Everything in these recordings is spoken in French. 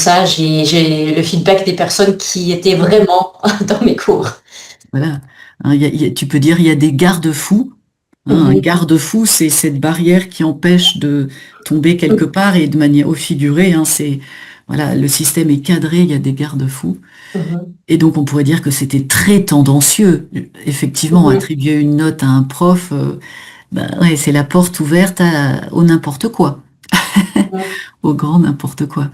ça, j'ai le feedback des personnes qui étaient vraiment dans mes cours. Voilà. Hein, tu peux dire il y a des garde-fous. Hein, un Mhm, garde-fou, c'est cette barrière qui empêche de tomber quelque part et de manière au figuré. Hein, voilà, le système est cadré, il y a des garde-fous. mhm, Et donc on pourrait dire que c'était très tendancieux. Effectivement, mhm, attribuer une note à un prof, ben ouais, c'est la porte ouverte au n'importe quoi, mhm, au grand n'importe quoi.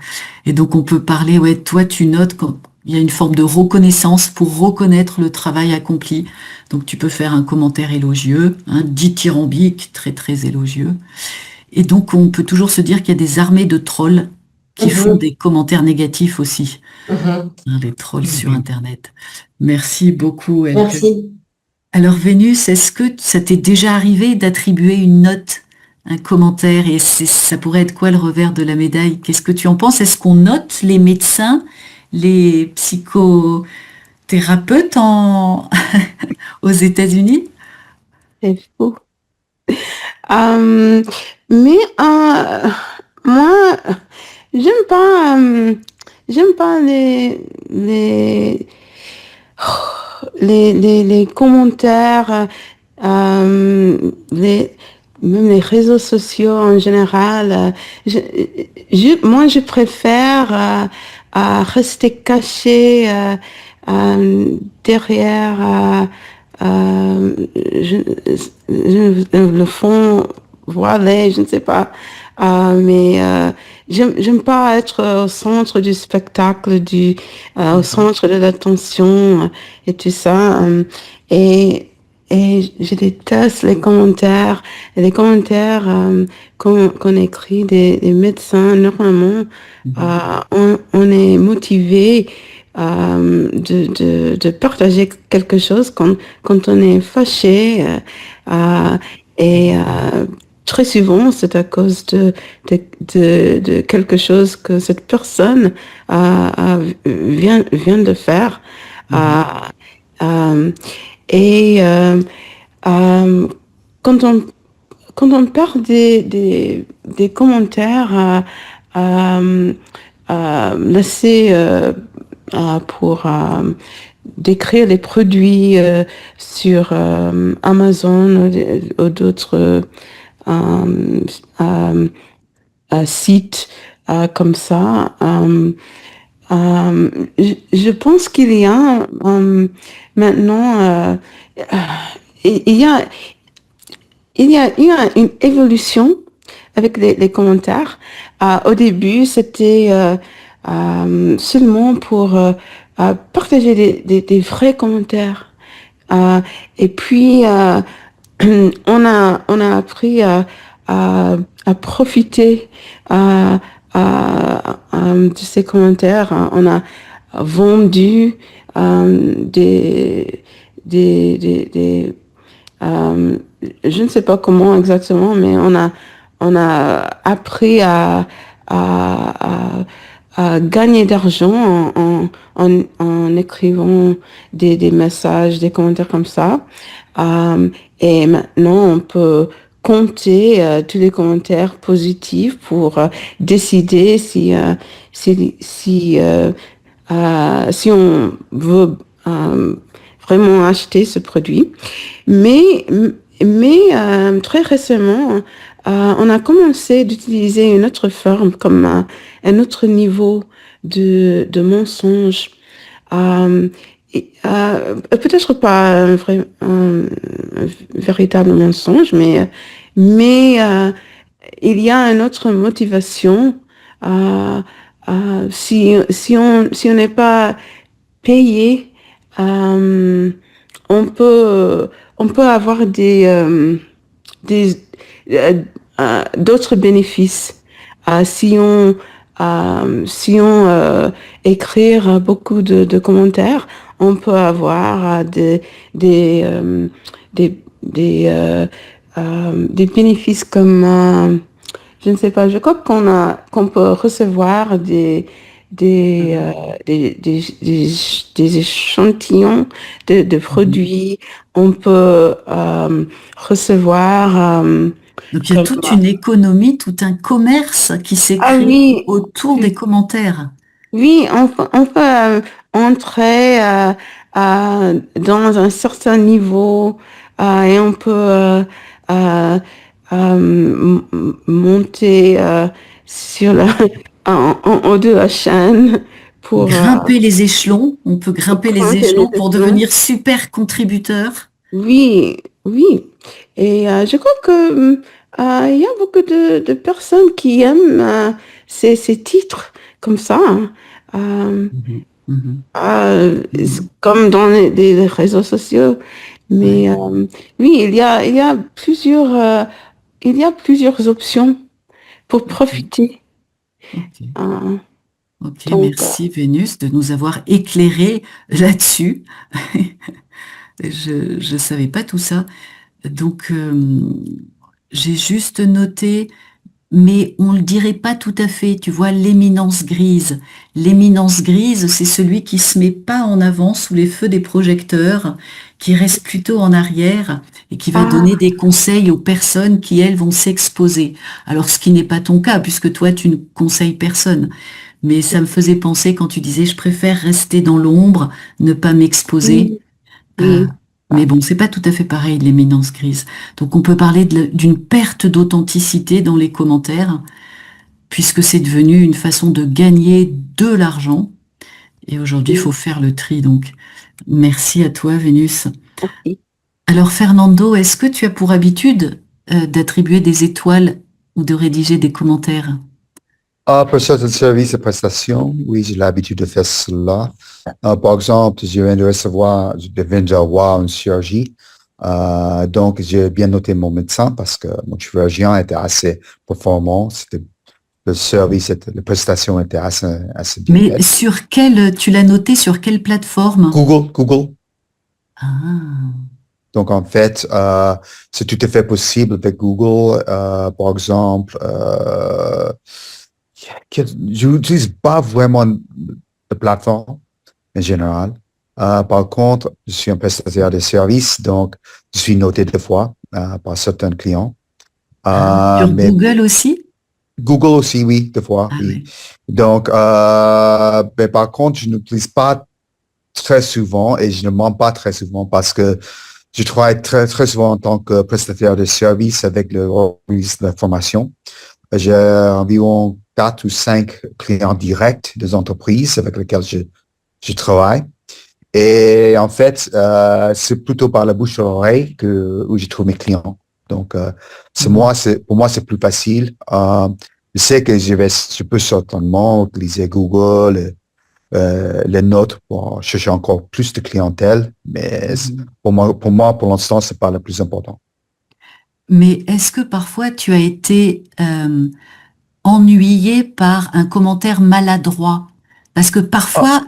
Et donc on peut parler, ouais, toi tu notes quand il y a une forme de reconnaissance pour reconnaître le travail accompli. Donc tu peux faire un commentaire élogieux, hein, dithyrambique, très très élogieux. Et donc on peut toujours se dire qu'il y a des armées de trolls qui font mhm, des commentaires négatifs aussi, mhm. hein, les trolls sur Internet. Merci beaucoup, Elke. Merci. Alors Vénus, est-ce que ça t'est déjà arrivé d'attribuer une note, un commentaire, et ça pourrait être quoi le revers de la médaille? Qu'est-ce que tu en penses? Est-ce qu'on note les médecins, les psychothérapeutes aux États-Unis? C'est fou. Euh, mais moi, j'aime pas, j'aime pas les commentaires, même les réseaux sociaux en général. Moi, je préfère rester caché derrière je, le fond voilé, je ne sais pas. Mais j'aime pas être au centre du spectacle, au centre de l'attention et tout ça. Et, et je déteste les commentaires. Et les commentaires qu'on écrit des médecins, normalement, Mhm. on est motivé de partager quelque chose quand on est fâché. Euh, et très souvent, c'est à cause de quelque chose que cette personne vient de faire. Euh, Mhm. euh, et euh, quand on, quand on perd des commentaires euh, laissés pour décrire les produits sur Amazon ou d'autres euh, euh, sites comme ça. Je pense qu'il y a maintenant, euh, il y a, il y a eu une évolution avec les commentaires. Au début, c'était seulement pour partager des vrais commentaires. Euh, et puis, on a appris à profiter de ces commentaires. On a vendu des euh, je ne sais pas comment exactement, mais on a appris à gagner d'argent en écrivant des messages, des commentaires comme ça. Et maintenant, on peut compter tous les commentaires positifs pour décider si on veut vraiment acheter ce produit. Mais, mais très récemment, on a commencé d'utiliser une autre forme, comme un autre niveau de mensonge. Euh, Peut-être pas un véritable mensonge, mais il y a une autre motivation. euh, si on n'est pas payé, euh, on peut, on peut avoir des, euh, d'autres bénéfices. Si on écrire beaucoup de commentaires, on peut avoir des bénéfices comme, je ne sais pas, je crois qu'on peut recevoir des, euh, Mhm. des échantillons de Mhm. produits. On peut recevoir Donc il y a comme... toute une économie, tout un commerce qui s'est Ah créé oui, autour des commentaires. Oui, on peut entrer dans un certain niveau et on peut monter sur en haut de la chaîne pour Grimper les échelons, on peut grimper les grimper échelons les pour échelons. devenir super contributeur. Oui, oui. Et je crois que il y a beaucoup de personnes qui aiment ces titres comme ça, hein. Euh, Mhm, mhm, c'est mhm. comme dans les réseaux sociaux. Mais Ouais, oui, il y a plusieurs options pour ok, profiter. ok. Euh, Ok, donc, merci Vénus de nous avoir éclairé là-dessus. Je ne savais pas tout ça. Donc, j'ai juste noté, mais on ne le dirait pas tout à fait. Tu vois, l'éminence grise. L'éminence grise, c'est celui qui se met pas en avant sous les feux des projecteurs, qui reste plutôt en arrière et qui va donner ah, des conseils aux personnes qui, elles, vont s'exposer. Alors, ce qui n'est pas ton cas, puisque toi, tu ne conseilles personne. Mais ça me faisait penser quand tu disais, je préfère rester dans l'ombre, ne pas m'exposer. oui, Euh, oui. mais bon, c'est pas tout à fait pareil, l'éminence grise. Donc on peut parler d'une perte d'authenticité dans les commentaires, puisque c'est devenu une façon de gagner de l'argent. Et aujourd'hui, il faut faire le tri. Donc, merci à toi, Vénus. Oui. Alors, Fernando, est-ce que tu as pour habitude, d'attribuer des étoiles ou de rédiger des commentaires? Pour certains services et prestations, oui, j'ai l'habitude de faire cela. Par exemple, je viens de recevoir, je viens d'avoir une chirurgie. Donc, j'ai bien noté mon médecin parce que mon chirurgien était assez performant. C'était, le service, la prestation était assez bien Mais faite. tu l'as noté sur quelle plateforme? Google. Ah, Donc, en fait, c'est tout à fait possible avec Google. Par exemple, je n'utilise pas vraiment de plateforme en général. Par contre, je suis un prestataire de services, donc je suis noté des fois par certains clients. sur Mais Google aussi? Google aussi, oui, des fois, Ah oui. oui. Donc, mais par contre, je n'utilise pas très souvent et je ne mens pas très souvent parce que je travaille très souvent en tant que prestataire de services avec le organisme de formation. J'ai environ 4 ou 5 clients directs des entreprises avec lesquels je travaille. Et en fait, c'est plutôt par la bouche à l'oreille où je trouve mes clients. Donc, Mhm. pour moi, c'est plus facile. Je sais que je peux certainement utiliser Google, les notes pour chercher encore plus de clientèle, mais Mhm. pour l'instant, c'est pas le plus important. Mais est-ce que parfois tu as été ennuyé par un commentaire maladroit? Parce que Ah, parfois,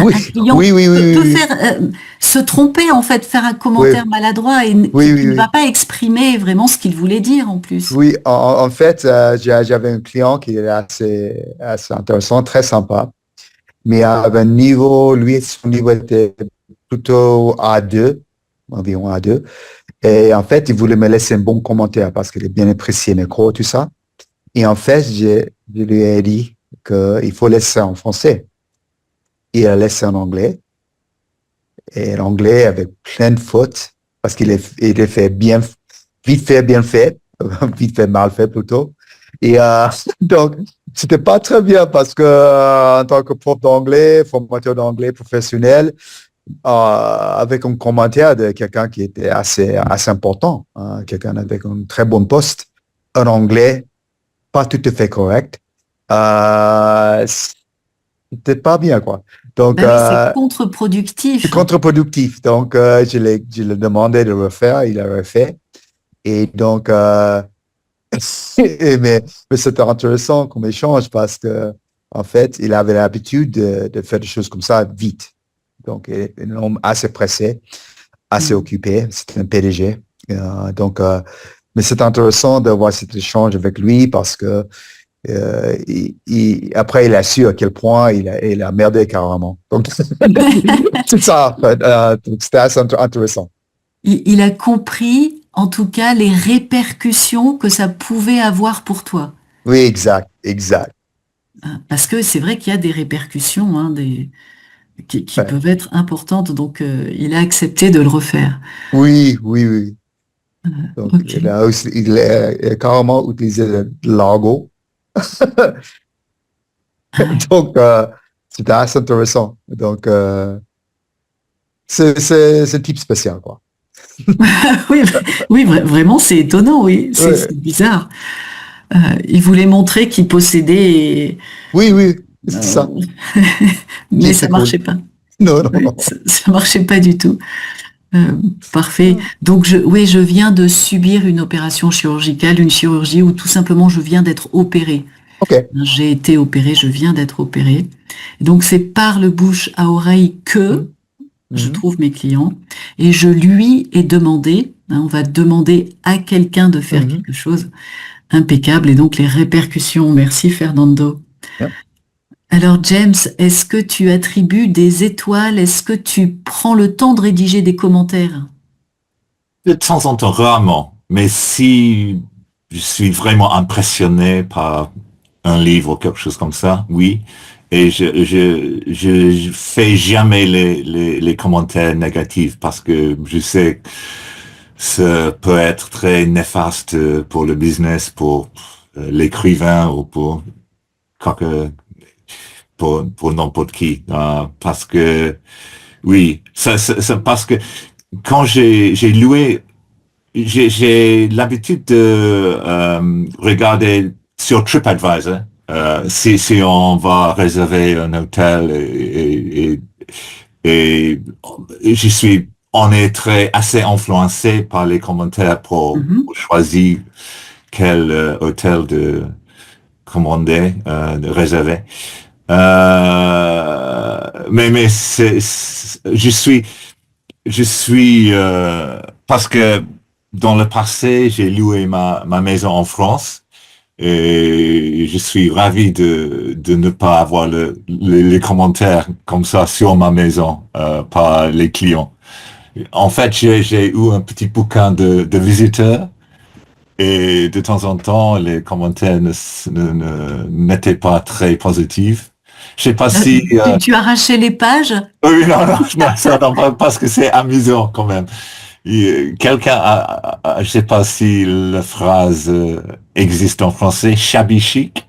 oui, un client oui, oui, oui, peut oui, faire se tromper en fait, faire un oui, commentaire maladroit et oui, qui oui, ne va oui. pas exprimer vraiment ce qu'il voulait dire en plus. Oui, en fait, j'avais un client qui est assez intéressant, très sympa, mais avait un niveau, lui, son niveau était plutôt A2, environ A2. Et en fait, il voulait me laisser un bon commentaire parce qu'il est bien apprécié mes cours, tout ça. Et en fait, je lui ai dit qu'il faut laisser en français. Il a laissé en anglais. Et l'anglais avec plein de fautes parce il est fait bien, bien fait, vite fait, mal fait plutôt. Et donc, c'était pas très bien parce que en tant que prof d'anglais, formateur d'anglais professionnel, avec un commentaire de quelqu'un qui était assez important, hein, quelqu'un avec un très bon poste, un anglais pas tout à fait correct, c'était pas bien, quoi. Donc, Bah oui, c'est c'est contre-productif. contre-productif. Donc, je l'ai demandé de refaire, il a refait. Et donc, mais c'était intéressant comme échange parce que, en fait, il avait l'habitude de faire des choses comme ça vite. Donc, il est un homme assez pressé, assez Mm. occupé. C'était un PDG. Donc, mais c'est intéressant d'avoir cet échange avec lui parce que après, il a su à quel point il a merdé carrément. Donc, c'est ça. Donc, c'était assez intéressant. Il a compris en tout cas les répercussions que ça pouvait avoir pour toi. Oui, exact, exact. Parce que c'est vrai qu'il y a des répercussions qui Ouais. peuvent être importantes, donc il a accepté de le refaire. Oui, oui, oui. Donc, Ok. il a carrément utilisé le logo. Ah ouais. Donc, c'était assez intéressant. Donc, c'est un type spécial, quoi. Oui, oui, vraiment, c'est étonnant, oui, c'est Ouais. bizarre. Il voulait montrer qu'il possédait, Oui, oui, c'est euh, ça. Qui mais ça était cool. marchait pas. Non, non, Ouais, non. ça marchait pas du tout. Parfait. Donc, oui, je viens de subir une opération chirurgicale, une chirurgie, ou tout simplement je viens d'être opérée. OK. J'ai été opérée, je viens d'être opérée. Donc, c'est par le bouche à oreille que Mhm. je Mhm. trouve mes clients et je lui ai demandé, on va demander à quelqu'un de faire Mhm. quelque chose impeccable et donc les répercussions. Merci Fernando. Yeah. Alors James, est-ce que tu attribues des étoiles? Est-ce que tu prends le temps de rédiger des commentaires? De temps en temps, rarement. Mais si je suis vraiment impressionné par un livre ou quelque chose comme ça, oui. Et je fais jamais les commentaires négatifs parce que je sais que ça peut être très néfaste pour le business, pour l'écrivain ou quoi que- pour n'importe qui. Parce que, oui, parce que quand j'ai loué j'ai l'habitude de regarder sur TripAdvisor si on va réserver un hôtel et on est assez influencé par les commentaires Mhm. pour choisir quel hôtel de commander, de réserver. Mais je suis parce que dans le passé, j'ai loué ma maison en France et je suis ravi de ne pas avoir les commentaires comme ça sur ma maison par les clients. En fait, j'ai eu un petit bouquin de visiteurs et de temps en temps, les commentaires n'étaient pas très positifs. Je sais pas Euh, si tu arrachais les pages? oui, non, non, non, ça, non, parce que c'est amusant quand même. Quelqu'un je sais pas si la phrase existe en français, shabby chic,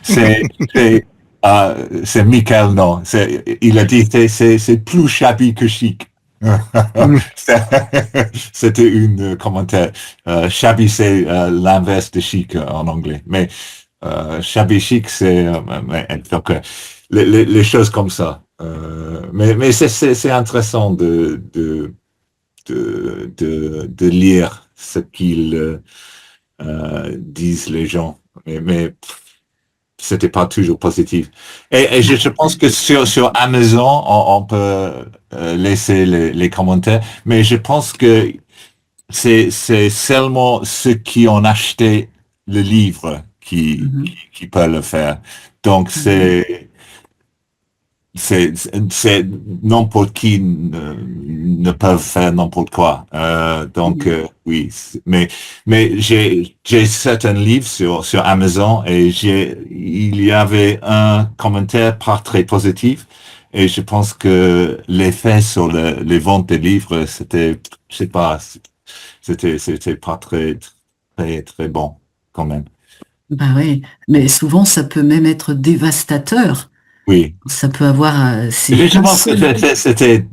c'est, c'est, c'est Michael, non, il a dit, c'est plus shabby que chic. Mhm. C'est- C'était une commentaire. Shabby, c'est l'inverse de chic en anglais. Mais shabby chic, donc, les choses comme ça. Mais c'est intéressant de lire ce qu'ils disent les gens. Mais c'était pas toujours positif. Et je pense que sur Amazon, on peut laisser les commentaires, mais je pense que c'est seulement ceux qui ont acheté le livre Mhm. qui peuvent le faire. Donc Mhm. c'est n'importe qui ne peuvent faire n'importe quoi. Donc Mhm. oui, mais j'ai certains livres sur Amazon et il y avait un commentaire pas très positif et je pense que l'effet sur les ventes des livres c'était je sais pas c'était pas très bon quand même. Bah oui, mais souvent ça peut même être dévastateur. Oui. Ça peut avoir, c'est Je un pense que seul.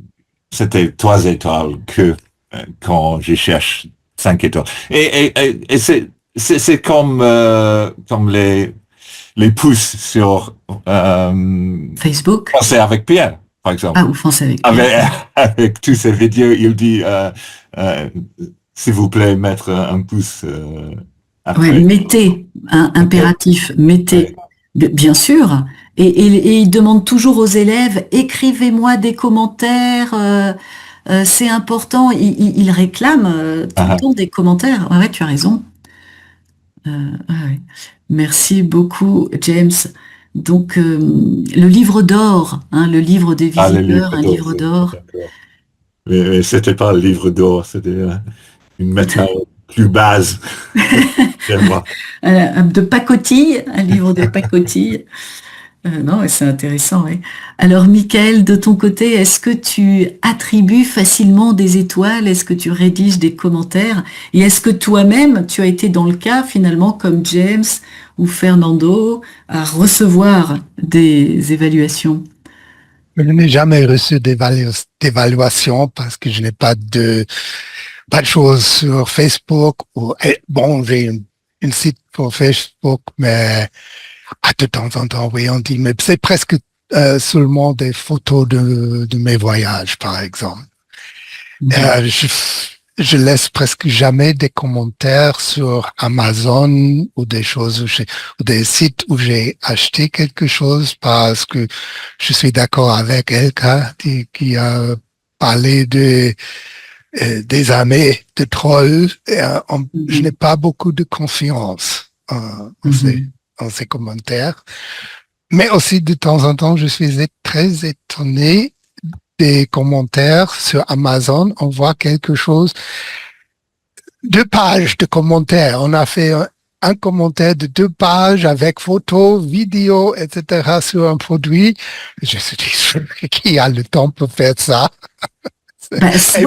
c'était 3 étoiles que quand je cherche 5 étoiles. Et c'est comme les pouces sur Facebook? Penser avec Pierre, par exemple. Ah, ou France avec Pierre. Avec, avec tous ces vidéos, il dit euh, s'il vous plaît, mettre un pouce Ouais, après. mettez un impératif, mettez, Ouais. bien sûr. Et il demande toujours aux élèves, écrivez-moi des commentaires, c'est important. Il réclame tout le Ah, temps des commentaires. Ouais, ouais, tu as raison. Ouais, ouais. Merci beaucoup, James. Donc, le livre d'or, hein, le livre des le visiteurs, livre un d'or, livre d'or. d'accord. Mais c'était pas le livre d'or, c'était une métal. plus base. Moi. De pacotille, un livre de pacotille. Non, mais c'est intéressant, oui. Alors, Michael, de ton côté, est-ce que tu attribues facilement des étoiles? Est-ce que tu rédiges des commentaires? Et est-ce que toi-même, tu as été dans le cas, finalement, comme James ou Fernando, à recevoir des évaluations? Je n'ai jamais reçu d'évaluation parce que je n'ai pas de choses sur Facebook. Bon, j'ai une site pour Facebook, mais de temps en temps, oui, on dit, mais c'est presque seulement des photos de mes voyages, par exemple. Je laisse presque jamais des commentaires sur Amazon ou des choses ou des sites où j'ai acheté quelque chose parce que je suis d'accord avec Elka qui a parlé des années de trolls. Je n'ai pas beaucoup de confiance en ces commentaires. Mais aussi, de temps en temps, je suis très étonné des commentaires sur Amazon. On voit quelque chose, 2 pages de commentaires. On a fait un commentaire de 2 pages avec photos, vidéos, etc. sur un produit. Je me suis dit, qui a le temps pour faire ça? Et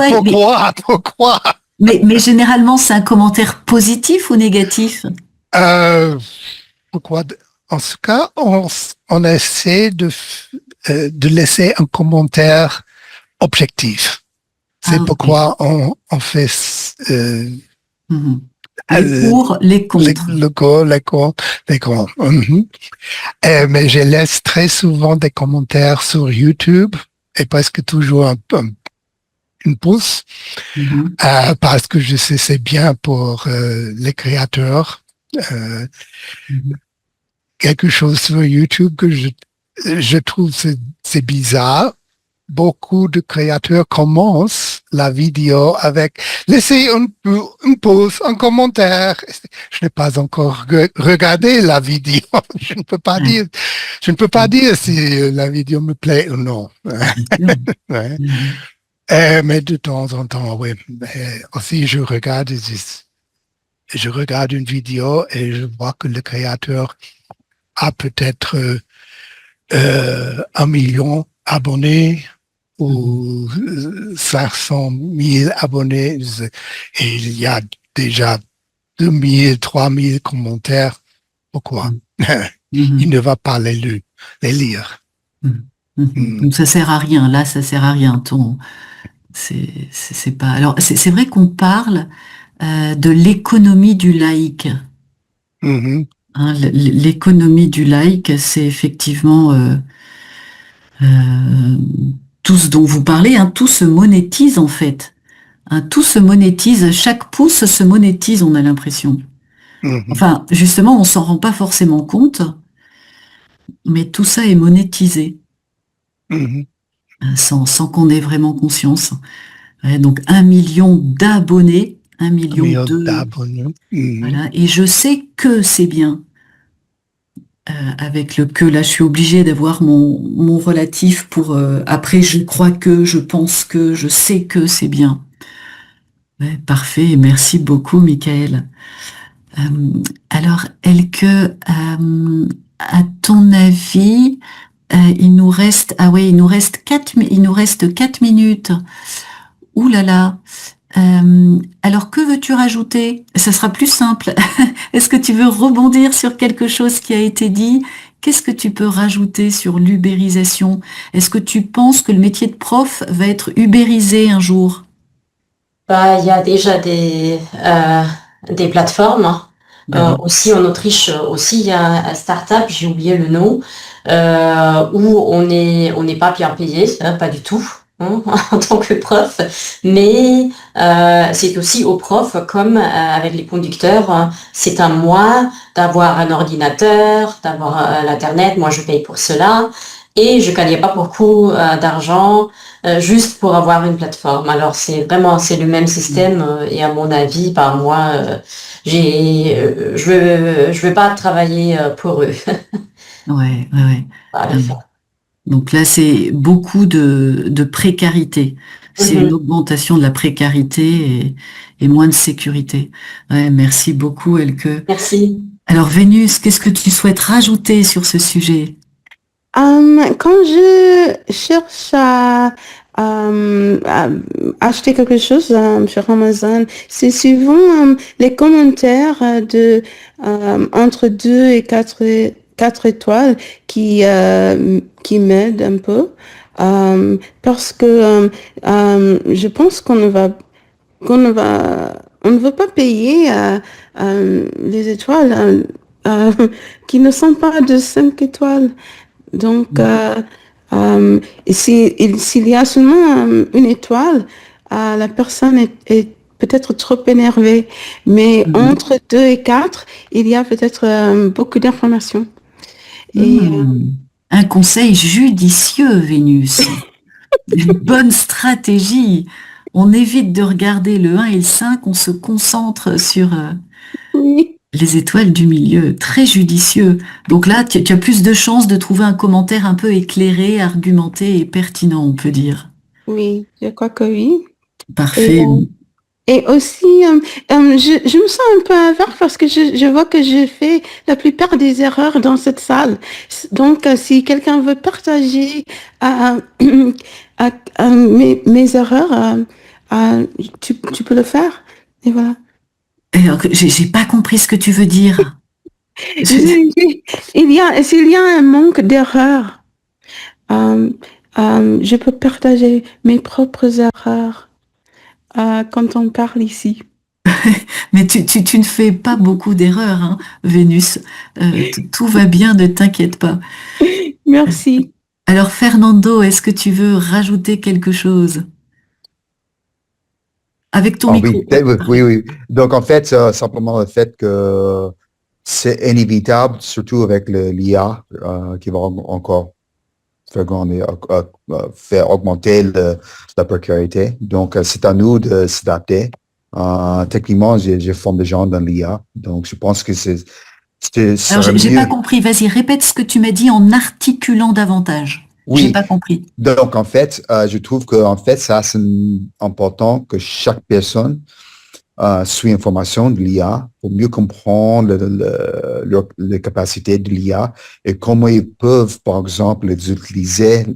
pourquoi? Mais généralement, c'est un commentaire positif ou négatif? Pourquoi? En ce cas, on essaie de laisser un commentaire objectif. C'est pourquoi on fait les pour, les contre. Les contre. Mais je laisse très souvent des commentaires sur YouTube et presque toujours une pouce parce que je sais c'est bien pour les créateurs. Quelque chose sur YouTube que je trouve c'est bizarre. Beaucoup de créateurs commencent la vidéo avec laissez une pause, un commentaire. Je n'ai pas encore regardé la vidéo. Je ne peux pas dire si la vidéo me plaît ou non. Mais de temps en temps, oui. Mais aussi, je regarde une vidéo et je vois que le créateur a peut-être 1 million d'abonnés ou 500 000 abonnés et il y a déjà 2 000, 3 000 commentaires. Pourquoi? Il ne va pas les lire. Donc ça sert à rien. Là, ça sert à rien. C'est pas. Alors c'est vrai qu'on parle de l'économie du like. L'économie du like, c'est effectivement tout ce dont vous parlez, tout se monétise en fait. Tout se monétise, chaque pouce se monétise, on a l'impression. Enfin, justement, on s'en rend pas forcément compte, mais tout ça est monétisé, sans qu'on ait vraiment conscience. Donc 1 million d'abonnés, 1 million d'abonnés. Voilà. Et je sais que c'est bien. Avec le que, là, je suis obligée d'avoir mon relatif pour... après, je crois que, je pense que, je sais que c'est bien. Ouais, parfait, merci beaucoup, Michael. Alors, Elke, à ton avis, il nous reste 4 minutes. Ouh là là. Alors, que veux-tu rajouter? Ça sera plus simple. Est-ce que tu veux rebondir sur quelque chose qui a été dit? Qu'est-ce que tu peux rajouter sur l'ubérisation? Est-ce que tu penses que le métier de prof va être ubérisé un jour? Il y a déjà des plateformes. Aussi en Autriche, il y a un start-up, j'ai oublié le nom, où on n'est pas bien payé, pas du tout. En tant que prof, mais c'est aussi aux profs comme avec les conducteurs, c'est un mois d'avoir un ordinateur, d'avoir l'internet, moi je paye pour cela et je gagnais pas beaucoup d'argent juste pour avoir une plateforme. Alors c'est le même système et à mon avis moi je veux pas travailler pour eux. Ouais. Donc là, c'est beaucoup de précarité. C'est une augmentation de la précarité et moins de sécurité. Ouais, merci beaucoup, Elke. Merci. Alors, Vénus, qu'est-ce que tu souhaites rajouter sur ce sujet? Quand je cherche à acheter quelque chose sur Amazon, c'est souvent les commentaires entre 2 et 4 étoiles qui m'aident un peu. Parce que je pense qu'on ne veut pas payer les étoiles qui ne sont pas de 5 étoiles. Donc, s'il y a seulement une étoile, la personne est peut-être trop énervée. Mais entre 2 et 4, il y a peut-être beaucoup d'informations. Un conseil judicieux, Vénus. Une bonne stratégie. On évite de regarder le 1 et le 5, on se concentre sur Oui, les étoiles du milieu. Très judicieux. Donc là, tu as plus de chances de trouver un commentaire un peu éclairé, argumenté et pertinent, on peut dire. oui, je crois que oui. Parfait. Et aussi, je me sens un peu avare parce que je vois que j'ai fait la plupart des erreurs dans cette salle. Donc, si quelqu'un veut partager mes erreurs, tu peux le faire. Et voilà. Alors, j'ai pas compris ce que tu veux dire. S'il y a un manque d'erreurs, je peux partager mes propres erreurs quand on parle ici. Mais tu ne fais pas beaucoup d'erreurs, hein, Vénus. Tout va bien, ne t'inquiète pas. Merci. Alors, Fernando, est-ce que tu veux rajouter quelque chose? Avec ton micro. Oui. Donc, en fait, simplement le fait que c'est inévitable, surtout avec l'IA, qui va encore faire augmenter la précarité. Donc, c'est à nous de s'adapter. Techniquement, j'ai formé des gens dans l'IA. Donc, je pense que Alors, j'ai pas compris. Vas-y, répète ce que tu m'as dit en articulant davantage. Oui. J'ai pas compris. Donc, en fait, je trouve que ça, c'est important que chaque personne suit l'information de l'IA pour mieux comprendre les capacités de l'IA et comment ils peuvent, par exemple, utiliser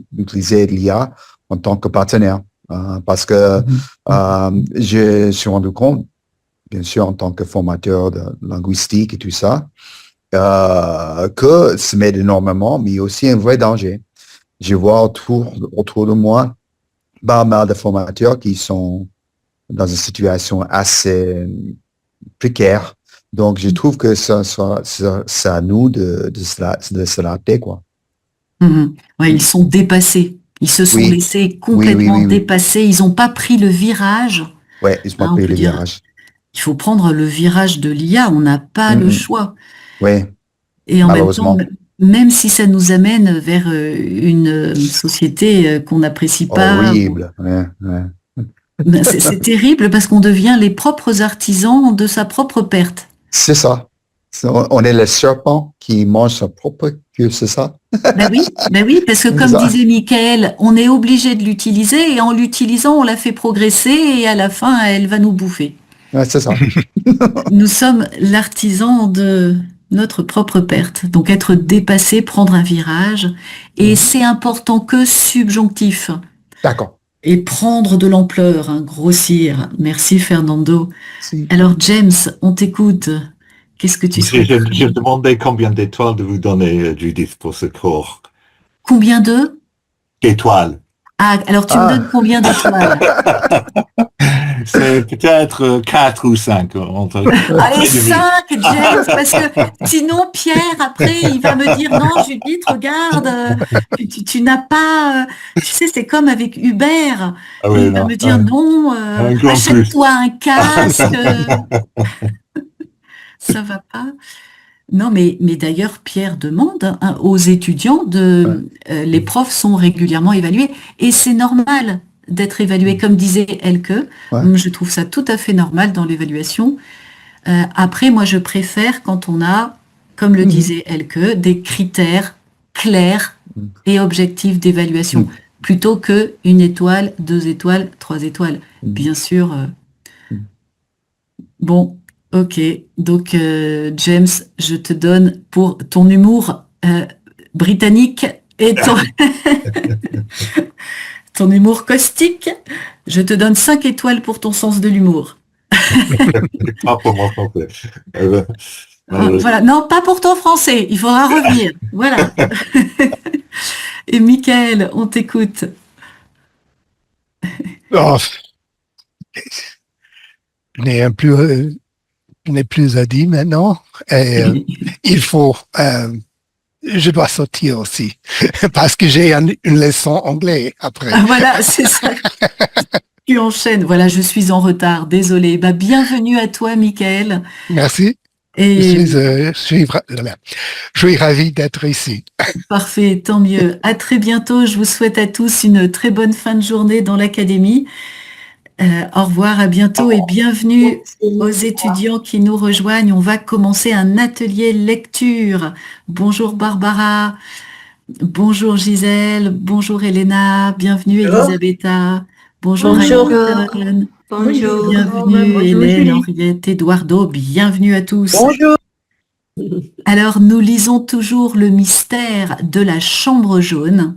l'IA en tant que partenaire. Parce que je suis rendu compte, bien sûr, en tant que formateur de linguistique et tout ça, que ça m'aide énormément, mais il y a aussi un vrai danger. Je vois autour de moi pas mal de formateurs qui sont dans une situation assez précaire. Donc, je trouve que c'est à nous de s'adapter, quoi. Ouais, ils sont dépassés. Ils se sont laissés complètement dépasser. Ils n'ont pas pris le virage. Ouais, ils n'ont pas pris le virage. Il faut prendre le virage de l'IA. On n'a pas le choix. Oui. Et en même temps, même si ça nous amène vers une société qu'on n'apprécie pas. Horrible. Ben, c'est terrible parce qu'on devient les propres artisans de sa propre perte. C'est ça. On est le serpent qui mange sa propre queue, c'est ça? Ben oui, parce que comme disait Michael, on est obligé de l'utiliser et en l'utilisant, on la fait progresser et à la fin, elle va nous bouffer. Ouais, c'est ça. Nous sommes l'artisan de notre propre perte. Donc être dépassé, prendre un virage. Et c'est important que subjonctif. D'accord. Et prendre de l'ampleur, hein, grossir. Merci Fernando. Si. Alors James, on t'écoute. Qu'est-ce que tu souhaites? Je demandais combien d'étoiles de vous donner, Judith, pour ce cours. Combien d'étoiles? Ah, alors tu me donnes combien d'étoiles? C'est peut-être 4 ou 5. Allez, 5, James, parce que sinon, Pierre, après, il va me dire, non, Judith, regarde, tu n'as pas... tu sais, c'est comme avec Hubert. Ah oui, il va me dire, non, achète-toi un casque. Ça va pas. Non, mais d'ailleurs, Pierre demande aux étudiants les profs sont régulièrement évalués et c'est normal d'être évalué, comme disait Elke. Je trouve ça tout à fait normal dans l'évaluation. Après, moi, je préfère quand on a, comme le disait Elke, des critères clairs, et objectif d'évaluation, plutôt que 1 étoile, 2 étoiles, 3 étoiles. Bien sûr. Bon, ok. Donc, James, je te donne pour ton humour britannique et ton humour caustique, je te donne 5 étoiles pour ton sens de l'humour. Pas pour mon français. Voilà, non, pas pour ton français, il faudra revenir. Voilà. Et Michael, on t'écoute. Oh, je n'ai plus à dire maintenant. Et il faut, je dois sortir aussi parce que j'ai une leçon anglais après. Ah, voilà, c'est ça. Tu enchaînes. Voilà, je suis en retard. Désolée. Bah, bienvenue à toi, Michael. Merci. Et Je suis ravi d'être ici. parfait, tant mieux. À très bientôt. Je vous souhaite à tous une très bonne fin de journée dans l'académie. Au revoir, à bientôt et bienvenue aux étudiants qui nous rejoignent. On va commencer un atelier lecture. Bonjour Barbara, bonjour Gisèle, bonjour Elena, bienvenue Elisabetta, bonjour Alison, Bonjour. bienvenue Bonjour, Hélène, Julie. Henriette, Eduardo, bienvenue à tous. Bonjour. Alors, nous lisons toujours le mystère de la chambre jaune.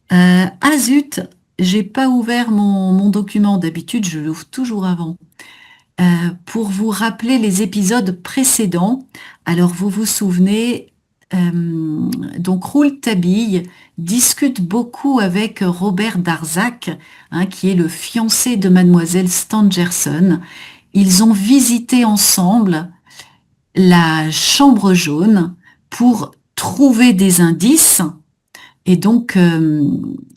Ah zut, j'ai pas ouvert mon document. D'habitude, je l'ouvre toujours avant. Pour vous rappeler les épisodes précédents. Alors, vous vous souvenez, donc Rouletabille discute beaucoup avec Robert Darzac, qui est le fiancé de Mademoiselle Stangerson. Ils ont visité ensemble la chambre jaune pour trouver des indices. Et donc,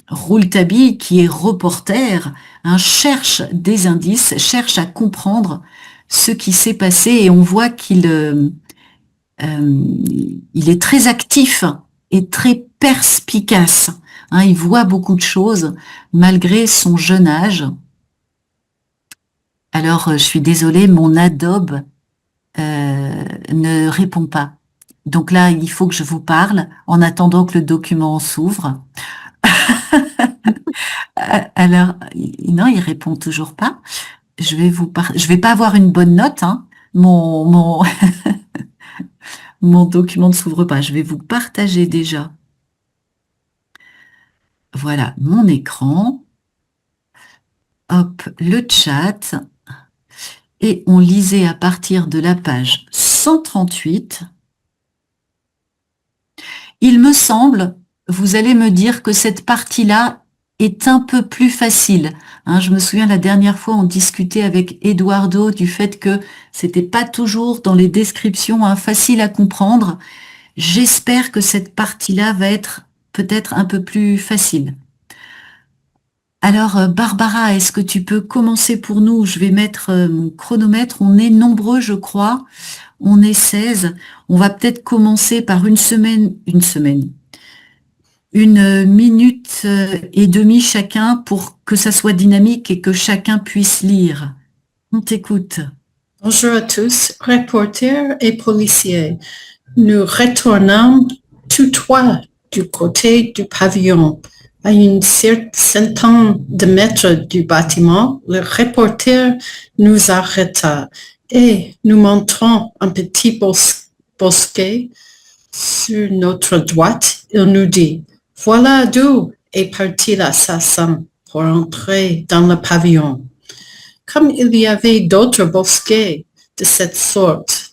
Rouletabille, qui est reporter, cherche des indices, cherche à comprendre ce qui s'est passé et on voit qu'il est très actif et très perspicace. Il voit beaucoup de choses malgré son jeune âge. Alors, je suis désolée, mon Adobe ne répond pas. Donc là, il faut que je vous parle en attendant que le document s'ouvre. Alors, non, il répond toujours pas. Je vais pas avoir une bonne note. Mon document ne s'ouvre pas. Je vais vous partager déjà. Voilà, mon écran. Hop, le chat. Et on lisait à partir de la page 138. Il me semble, vous allez me dire que cette partie-là est un peu plus facile. Je me souviens la dernière fois, on discutait avec Eduardo du fait que c'était pas toujours dans les descriptions facile à comprendre. J'espère que cette partie-là va être peut-être un peu plus facile. Alors, Barbara, est-ce que tu peux commencer pour nous? Je vais mettre mon chronomètre. On est nombreux, je crois. On est 16. On va peut-être commencer par une minute et demie chacun pour que ça soit dynamique et que chacun puisse lire. On t'écoute. Bonjour à tous, reporters et policiers. Nous retournons tous trois du côté du pavillon. À une centaine de mètres du bâtiment, le reporter nous arrêta et nous montrant un petit bosquet sur notre droite. Il nous dit, voilà d'où est parti l'assassin pour entrer dans le pavillon. Comme il y avait d'autres bosquets de cette sorte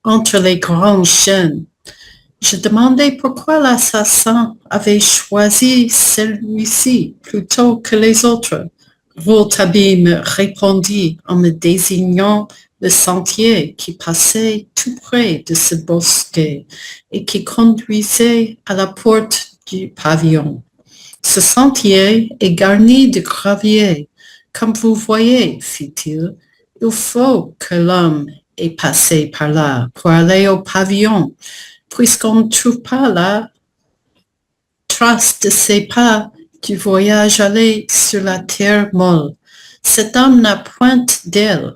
entre les grands chênes, je demandais pourquoi l'assassin avait choisi celui-ci plutôt que les autres. Rouletabille me répondit en me désignant le sentier qui passait tout près de ce bosquet et qui conduisait à la porte du pavillon. Ce sentier est garni de gravier. Comme vous voyez, fit-il, il faut que l'homme ait passé par là pour aller au pavillon, puisqu'on ne trouve pas la trace de ses pas du voyage allé sur la terre molle. Cet homme n'a point d'aile.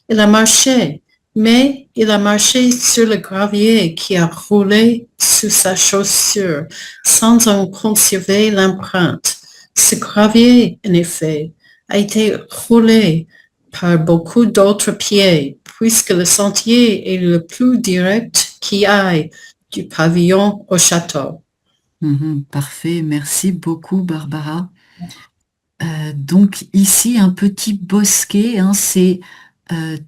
Il a marché mais il a marché sur le gravier qui a roulé sous sa chaussure sans en conserver l'empreinte. Ce gravier, en effet, a été roulé par beaucoup d'autres pieds, puisque le sentier est le plus direct qui aille du pavillon au château. Parfait, merci beaucoup Barbara. Donc ici, un petit bosquet, hein, c'est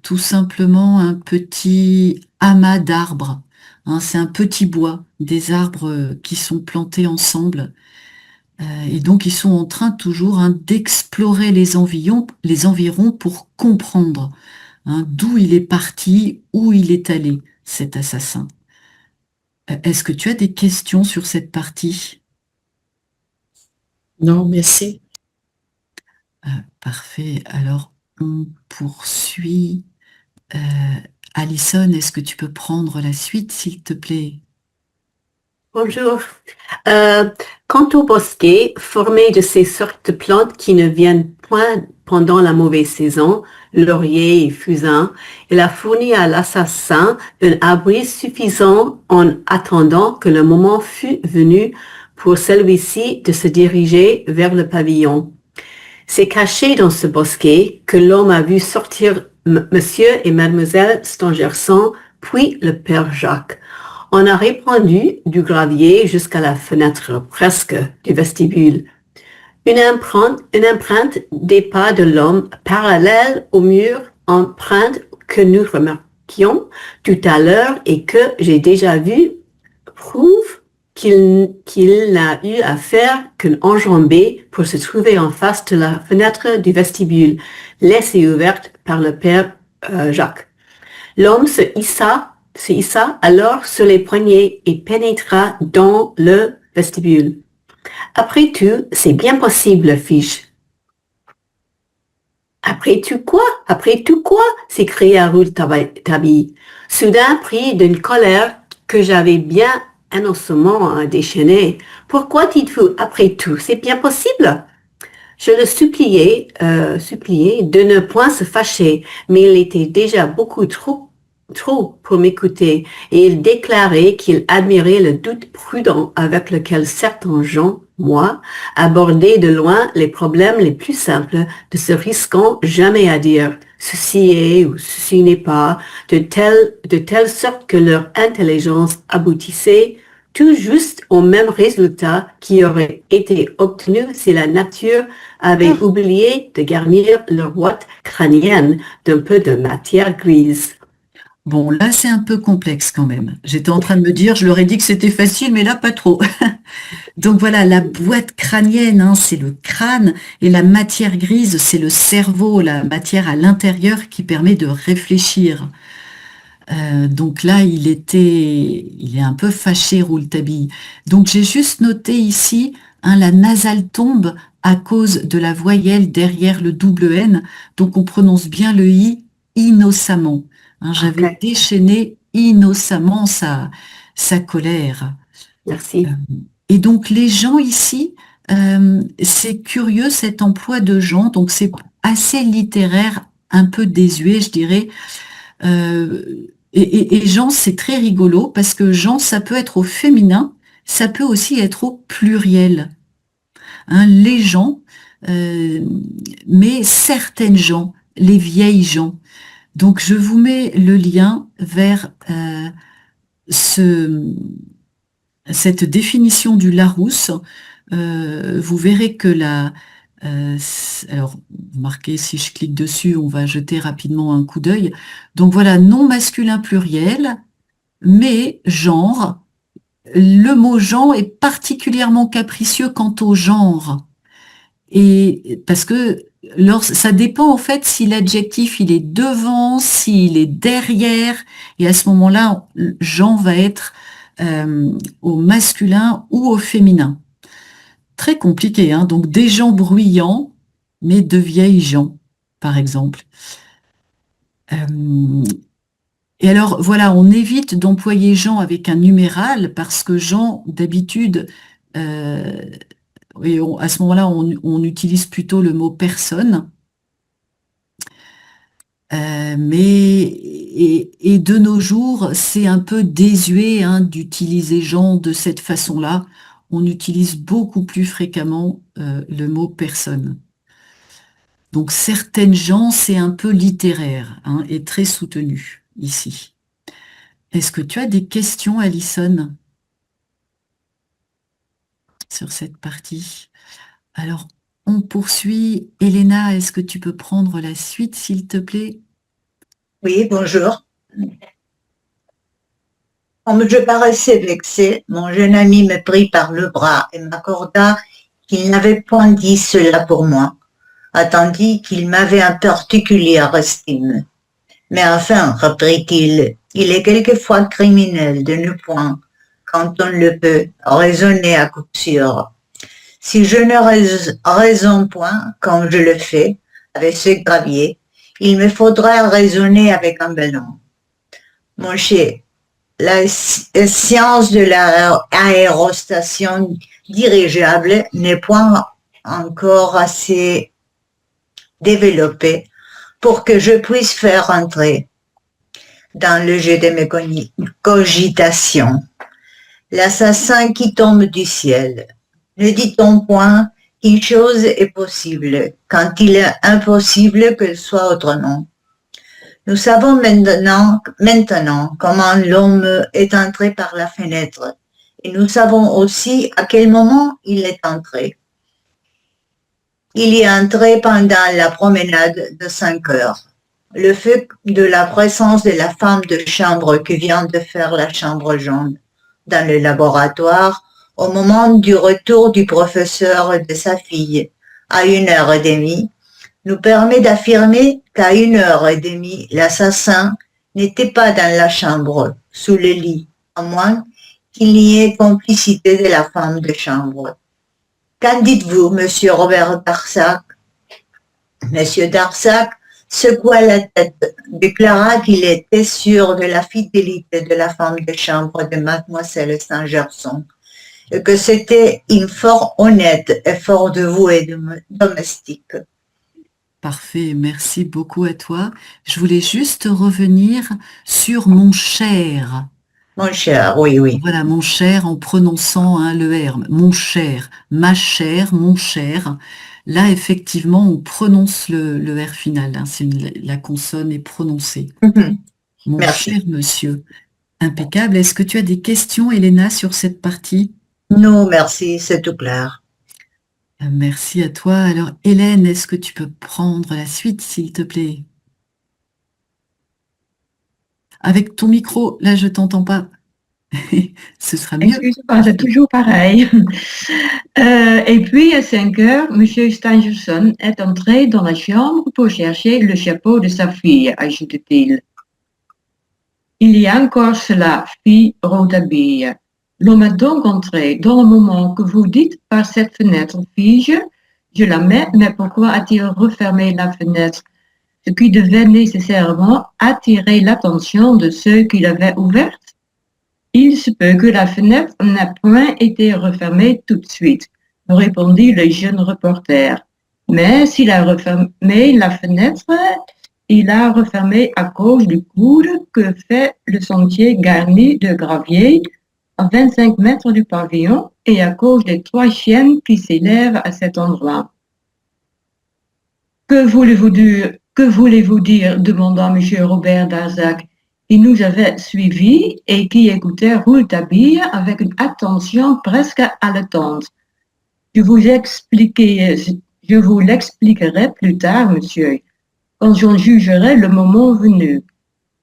tout simplement un petit amas d'arbres. Hein, c'est un petit bois, des arbres qui sont plantés ensemble. Et donc ils sont en train toujours hein, d'explorer les environs pour comprendre hein, d'où il est parti, où il est allé, cet assassin. Est-ce que tu as des questions sur cette partie? Non, merci. Parfait. Alors, on poursuit. Alison, est-ce que tu peux prendre la suite, s'il te plaît? Bonjour. Quant au bosquet, formé de ces sortes de plantes qui ne viennent point pendant la mauvaise saison, laurier et fusain, il a fourni à l'assassin un abri suffisant en attendant que le moment fût venu pour celui-ci de se diriger vers le pavillon. C'est caché dans ce bosquet que l'homme a vu sortir Monsieur et Mademoiselle Stangerson, puis le père Jacques. On a répandu du gravier jusqu'à la fenêtre presque du vestibule. Une empreinte des pas de l'homme parallèle au mur, empreinte que nous remarquions tout à l'heure et que j'ai déjà vue, prouve qu'il n'a eu à faire qu'enjamber pour se trouver en face de la fenêtre du vestibule, laissée ouverte par le père Jacques. L'homme se hissa alors sur les poignets et pénétra dans le vestibule. Après tout, c'est bien possible, fis-je. Après tout quoi? S'écria Rouletabille, soudain pris d'une colère que j'avais bien innocemment déchaînée. Pourquoi dites-vous après tout? C'est bien possible? Je le suppliais de ne point se fâcher, mais il était déjà beaucoup trop pour m'écouter, et il déclarait qu'il admirait le doute prudent avec lequel certains gens, moi, abordaient de loin les problèmes les plus simples, de se risquant jamais à dire ceci est ou ceci n'est pas, de telle sorte que leur intelligence aboutissait tout juste au même résultat qui aurait été obtenu si la nature avait oublié de garnir leur boîte crânienne d'un peu de matière grise. Bon, là, c'est un peu complexe quand même. J'étais en train de me dire, je leur ai dit que c'était facile, mais là, pas trop. Donc voilà, la boîte crânienne, hein, c'est le crâne, et la matière grise, c'est le cerveau, la matière à l'intérieur qui permet de réfléchir. Donc là, il est un peu fâché, Rouletabille. Donc j'ai juste noté ici, hein, la nasale tombe à cause de la voyelle derrière le double N, donc on prononce bien le I innocemment. Hein, j'avais déchaîné innocemment sa colère. Merci. Et donc les gens ici, c'est curieux cet emploi de gens, donc c'est assez littéraire, un peu désuet, je dirais. Et gens, c'est très rigolo parce que gens, ça peut être au féminin, ça peut aussi être au pluriel. Hein, les gens, mais certaines gens, les vieilles gens. Donc je vous mets le lien vers cette définition du Larousse. Vous verrez que alors, remarquez, si je clique dessus, on va jeter rapidement un coup d'œil. Donc voilà, nom masculin pluriel, mais genre. Le mot genre est particulièrement capricieux quant au genre. Et parce que ça dépend en fait si l'adjectif il est devant, s'il est derrière, et à ce moment-là, genre va être au masculin ou au féminin. Très compliqué, hein. Donc des gens bruyants, mais de vieilles gens, par exemple. Et alors, voilà, on évite d'employer Jean avec un numéral parce que Jean, d'habitude, à ce moment-là, on utilise plutôt le mot personne. Et de nos jours, c'est un peu désuet d'utiliser genre de cette façon-là. On utilise beaucoup plus fréquemment le mot personne. Donc certaines gens, c'est un peu littéraire et très soutenu ici. Est-ce que tu as des questions, Alison, sur cette partie? Alors, on poursuit. Elena, est-ce que tu peux prendre la suite, s'il te plaît? Oui, bonjour. Comme je paraissais vexée, mon jeune ami me prit par le bras et m'accorda qu'il n'avait point dit cela pour moi, attendit qu'il m'avait en particulière estime. Mais enfin, reprit-il, il est quelquefois criminel de ne point, quand on le peut, raisonner à coup sûr. Si je ne raisonne point, comme je le fais, avec ce gravier, il me faudra raisonner avec un ballon. Mon cher, la science de l'aérostation dirigeable n'est point encore assez développée pour que je puisse faire entrer dans le jeu de mes cogitations l'assassin qui tombe du ciel. Ne dit-on point qu'une chose est possible quand il est impossible qu'elle soit autrement? Nous savons maintenant comment l'homme est entré par la fenêtre et nous savons aussi à quel moment il est entré. Il y est entré pendant la promenade de 5 heures. Le fait de la présence de la femme de chambre qui vient de faire la chambre jaune dans le laboratoire au moment du retour du professeur de sa fille à 1h30 nous permet d'affirmer qu'à 1h30, l'assassin n'était pas dans la chambre, sous le lit, à moins qu'il n'y ait complicité de la femme de chambre. Qu'en dites-vous, monsieur Robert Darzac? Monsieur Darzac secoua la tête, déclara qu'il était sûr de la fidélité de la femme de chambre de mademoiselle Stangerson, et que c'était une fort honnête et fort dévouée domestique. Parfait, merci beaucoup à toi. Je voulais juste revenir sur mon cher. Mon cher, oui, oui. Voilà, mon cher, en prononçant le R. Mon cher, ma chère, mon cher. Là, effectivement, on prononce le R final. La consonne est prononcée. Mon Merci. cher monsieur. Impeccable. Est-ce que tu as des questions, Elena, sur cette partie? Non, merci, c'est tout clair. Merci à toi. Alors, Hélène, est-ce que tu peux prendre la suite, s'il te plaît? Avec ton micro, là, je t'entends pas. Ce sera mieux. Excuse-moi, c'est toujours pareil. Et puis, à 5 heures, M. Stangerson est entré dans la chambre pour chercher le chapeau de sa fille, ajoute-t-il. Il y a encore cela, fit Rouletabille. L'homme est donc entré dans le moment que vous dites par cette fenêtre, fis-je. Je la mets, mais pourquoi a-t-il refermé la fenêtre? Ce qui devait nécessairement attirer l'attention de ceux qui l'avaient ouverte. Il se peut que la fenêtre n'ait point été refermée tout de suite, répondit le jeune reporter. Mais s'il a refermé la fenêtre, il a refermé à cause du coude que fait le sentier garni de gravier à 25 mètres du pavillon et à cause des 3 chiennes qui s'élèvent à cet endroit. Que voulez-vous dire demanda M. Robert Darzac. Il nous avait suivis et qui écoutait Rouletabille avec une attention presque haletante. Je vous l'expliquerai plus tard, monsieur, quand j'en jugerai le moment venu.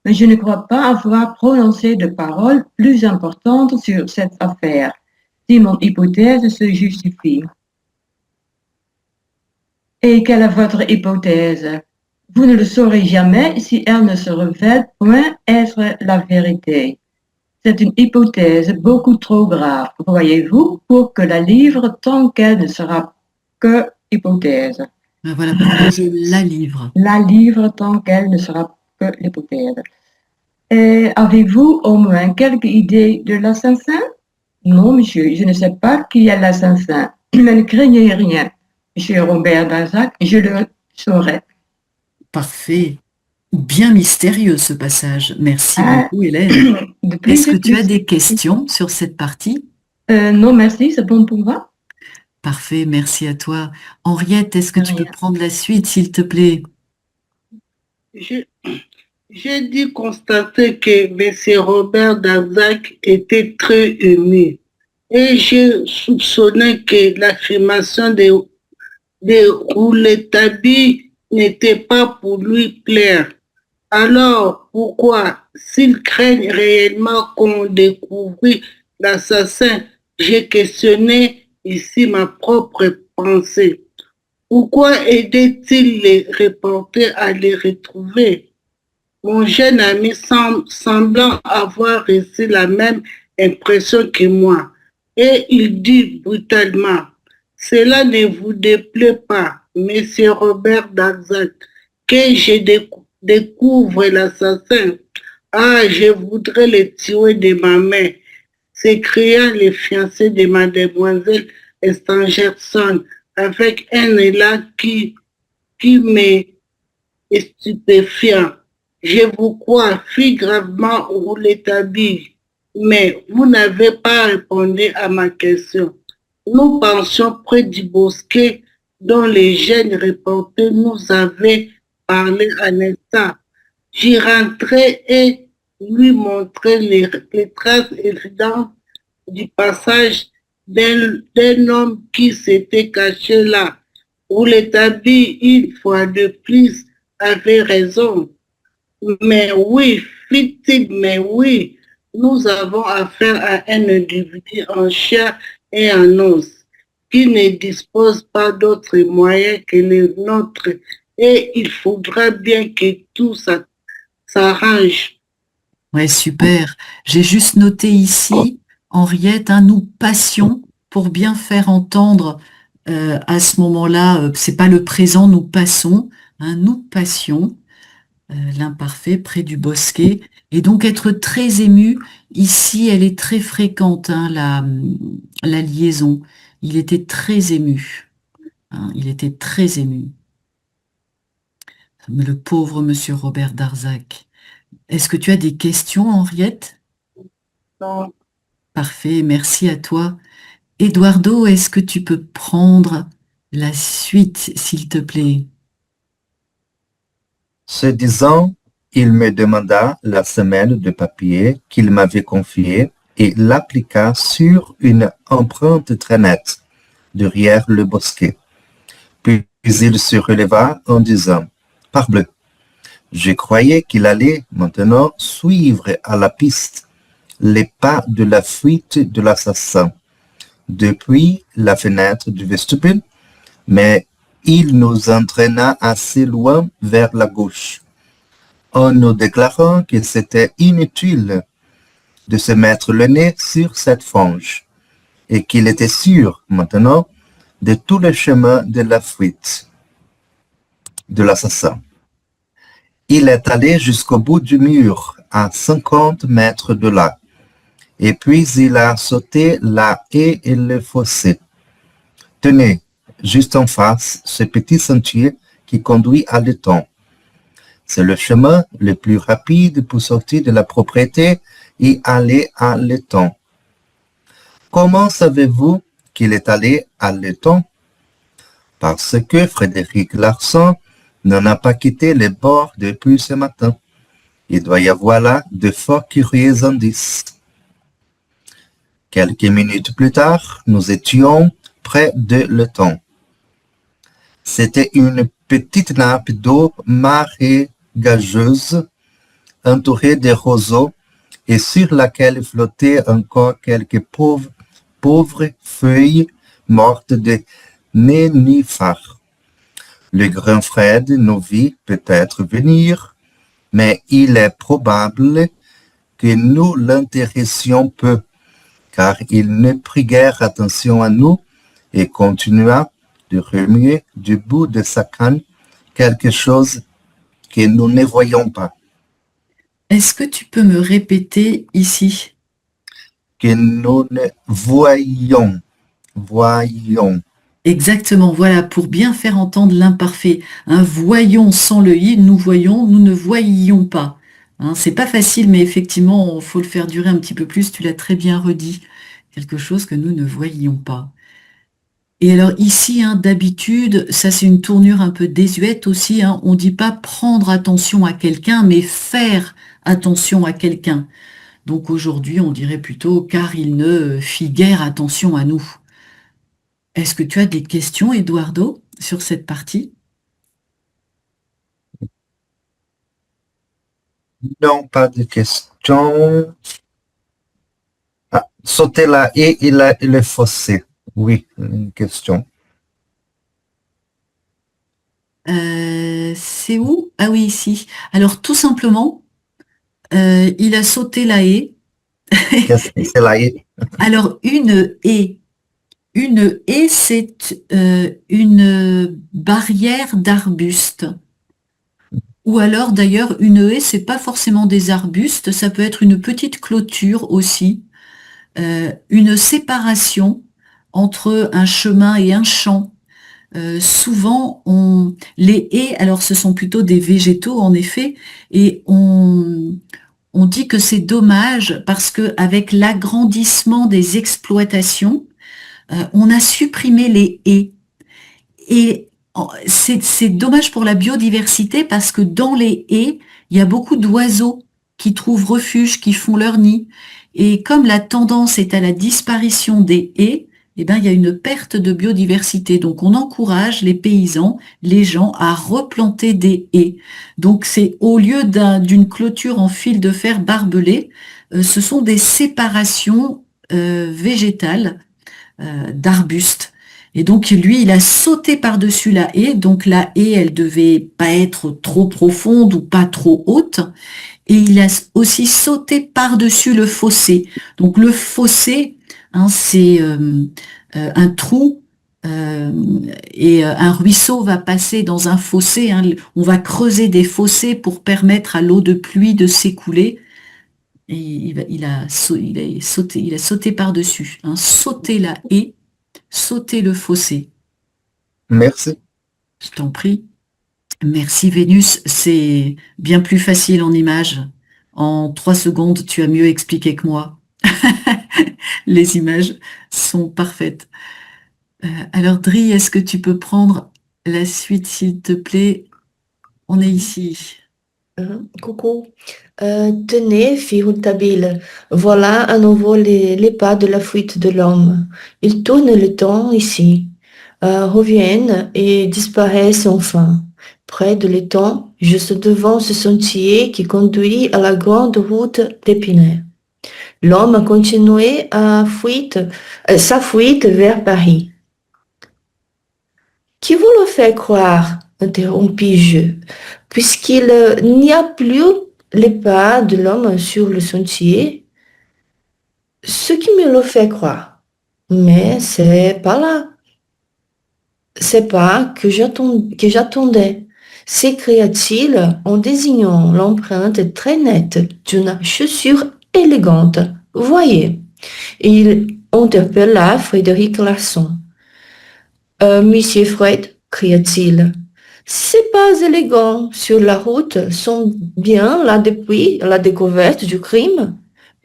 Mais je ne crois pas avoir prononcé de paroles plus importantes sur cette affaire, si mon hypothèse se justifie. Et quelle est votre hypothèse? Vous ne le saurez jamais si elle ne se révèle point être la vérité. C'est une hypothèse beaucoup trop grave, voyez-vous, pour que la livre tant qu'elle ne sera que hypothèse. Voilà pourquoi je la livre. La livre tant qu'elle ne sera que l'hypothèse. Et avez-vous au moins quelques idées de l'assassin? Non, monsieur, je ne sais pas qui est l'assassin. Mais ne craignez rien, monsieur Robert Darzac, je le saurai. Parfait. bien mystérieux ce passage. Merci Ah, beaucoup, Hélène. de plus Est-ce en que tu as plus. des questions sur cette partie? Non, merci, c'est bon pour moi. Parfait, merci à toi. Henriette, est-ce que De tu peux rien. prendre la suite, s'il te plaît? Je- J'ai dû constater que M. Robert Darzac était très ému et je soupçonnais que l'affirmation de Rouletabille n'était pas pour lui plaire. Alors, pourquoi, s'ils craignent réellement qu'on découvre l'assassin, j'ai questionné ici ma propre pensée. Pourquoi aidait-il les reporters à les retrouver? Mon jeune ami semblant avoir reçu la même impression que moi. Et il dit brutalement, cela ne vous déplaît pas, Monsieur Robert Darzac, que je découvre l'assassin. Ah, je voudrais le tuer de ma main, s'écria le fiancé de mademoiselle Stangerson avec un élan qui m'est stupéfiant. Je vous crois, fit gravement Rouletabille, mais vous n'avez pas répondu à ma question. Nous pensions près du bosquet dont les jeunes reporters nous avaient parlé à l'instant. J'y rentrais et lui montrais les traces évidentes du passage d'un homme qui s'était caché là. Rouletabille, une fois de plus, avait raison. Mais oui, fit-il, mais oui, nous avons affaire à un individu en chair et en os qui ne dispose pas d'autres moyens que les nôtres et il faudra bien que tout ça s'arrange. Ouais, super. J'ai juste noté ici, Henriette, nous passions pour bien faire entendre à ce moment-là, c'est pas le présent, nous passons, nous passions. L'imparfait près du bosquet. Et donc être très ému, ici elle est très fréquente, la liaison. Il était très ému. Il était très ému. Le pauvre monsieur Robert Darzac. Est-ce que tu as des questions, Henriette? Non. Parfait, merci à toi. Eduardo, est-ce que tu peux prendre la suite, s'il te plaît? Ce disant, il me demanda la semelle de papier qu'il m'avait confiée et l'appliqua sur une empreinte très nette, derrière le bosquet. Puis il se releva en disant, « Parbleu, je croyais qu'il allait maintenant suivre à la piste les pas de la fuite de l'assassin depuis la fenêtre du vestibule, mais il nous entraîna assez loin vers la gauche, en nous déclarant que c'était inutile de se mettre le nez sur cette fange, et qu'il était sûr, maintenant, de tout le chemin de la fuite de l'assassin. Il est allé jusqu'au bout du mur, à 50 mètres de là, et puis il a sauté la haie et le fossé. Tenez, juste en face, ce petit sentier qui conduit à l'étang. C'est le chemin le plus rapide pour sortir de la propriété et aller à l'étang. Comment savez-vous qu'il est allé à l'étang? Parce que Frédéric Larsan n'en a pas quitté les bords depuis ce matin. Il doit y avoir là de fort curieux indices. Quelques minutes plus tard, nous étions près de l'étang. C'était une petite nappe d'eau marécageuse, entourée de roseaux, et sur laquelle flottaient encore quelques pauvres feuilles mortes de nénuphars. Le grand Fred nous vit peut-être venir, mais il est probable que nous l'intéressions peu, car il ne prit guère attention à nous et continua de remuer du bout de sa canne quelque chose que nous ne voyons pas. Est-ce que tu peux me répéter ici? Que nous ne voyons. Exactement, voilà, pour bien faire entendre l'imparfait. Hein, voyons sans le i, nous voyons, nous ne voyions pas. Hein, c'est pas facile, mais effectivement, il faut le faire durer un petit peu plus. Tu l'as très bien redit. Quelque chose que nous ne voyions pas. Et alors ici, hein, d'habitude, ça c'est une tournure un peu désuète aussi. Hein, on dit pas prendre attention à quelqu'un, mais faire attention à quelqu'un. Donc aujourd'hui, on dirait plutôt car il ne fit guère attention à nous. Est-ce que tu as des questions, Eduardo, sur cette partie? Non, pas de questions. Ah, sauter la haie et le fossé. Oui, une question. C'est où? Ah oui, ici. Alors tout simplement, il a sauté la haie. Qu'est-ce que c'est la haie? Alors une haie. Une haie, c'est une barrière d'arbustes. Ou alors d'ailleurs, une haie, c'est pas forcément des arbustes, ça peut être une petite clôture aussi, une séparation entre un chemin et un champ. Souvent, les haies, alors ce sont plutôt des végétaux en effet, et on dit que c'est dommage parce que avec l'agrandissement des exploitations, on a supprimé les haies. Et c'est dommage pour la biodiversité parce que dans les haies, il y a beaucoup d'oiseaux qui trouvent refuge, qui font leur nid. Et comme la tendance est à la disparition des haies, eh ben, il y a une perte de biodiversité. Donc, on encourage les paysans, les gens à replanter des haies. Donc, c'est au lieu d'une clôture en fil de fer barbelé, ce sont des séparations végétales d'arbustes. Et donc, lui, il a sauté par-dessus la haie. Donc, la haie, elle devait pas être trop profonde ou pas trop haute. Et il a aussi sauté par-dessus le fossé. Donc, le fossé, hein, c'est un trou et un ruisseau va passer dans un fossé. Hein. On va creuser des fossés pour permettre à l'eau de pluie de s'écouler. Et il a sauté par-dessus. Hein. Sauter la haie, sauter le fossé. Merci. Je t'en prie. Merci Vénus, c'est bien plus facile en images. En 3 secondes, tu as mieux expliqué que moi. Les images sont parfaites. Alors Dri, est-ce que tu peux prendre la suite s'il te plaît? On est ici. Coucou. Tenez, fille Rouletabille, voilà à nouveau les pas de la fuite de l'homme. Ils tournent le temps ici, reviennent et disparaissent enfin. Près de l'étang, juste devant ce sentier qui conduit à la grande route d'Épinay. L'homme a continué sa fuite vers Paris. Qui vous le fait croire, interrompis-je, puisqu'il n'y a plus les pas de l'homme sur le sentier, ce qui me le fait croire. Mais c'est pas là. C'est pas que j'attendais, s'écria-t-il en désignant l'empreinte très nette d'une chaussure élégante. Voyez. Et il interpella Frédéric Larsan. Monsieur Fred, cria-t-il, ces pas élégants sur la route sont bien là depuis la découverte du crime?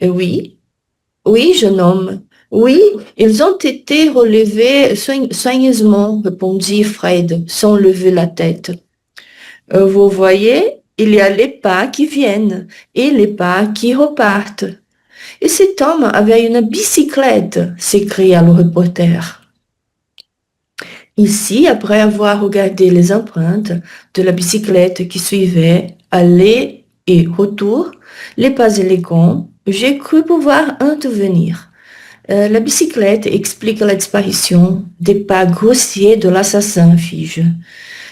Oui, oui, jeune homme. Oui, ils ont été relevés soigneusement, répondit Fred, sans lever la tête. Vous voyez, il y a les pas qui viennent et les pas qui repartent. Et cet homme avait une bicyclette, s'écria le reporter. Ici, après avoir regardé les empreintes de la bicyclette qui suivait, aller et retour, les pas élégants, j'ai cru pouvoir intervenir. La bicyclette explique la disparition des pas grossiers de l'assassin, fis-je.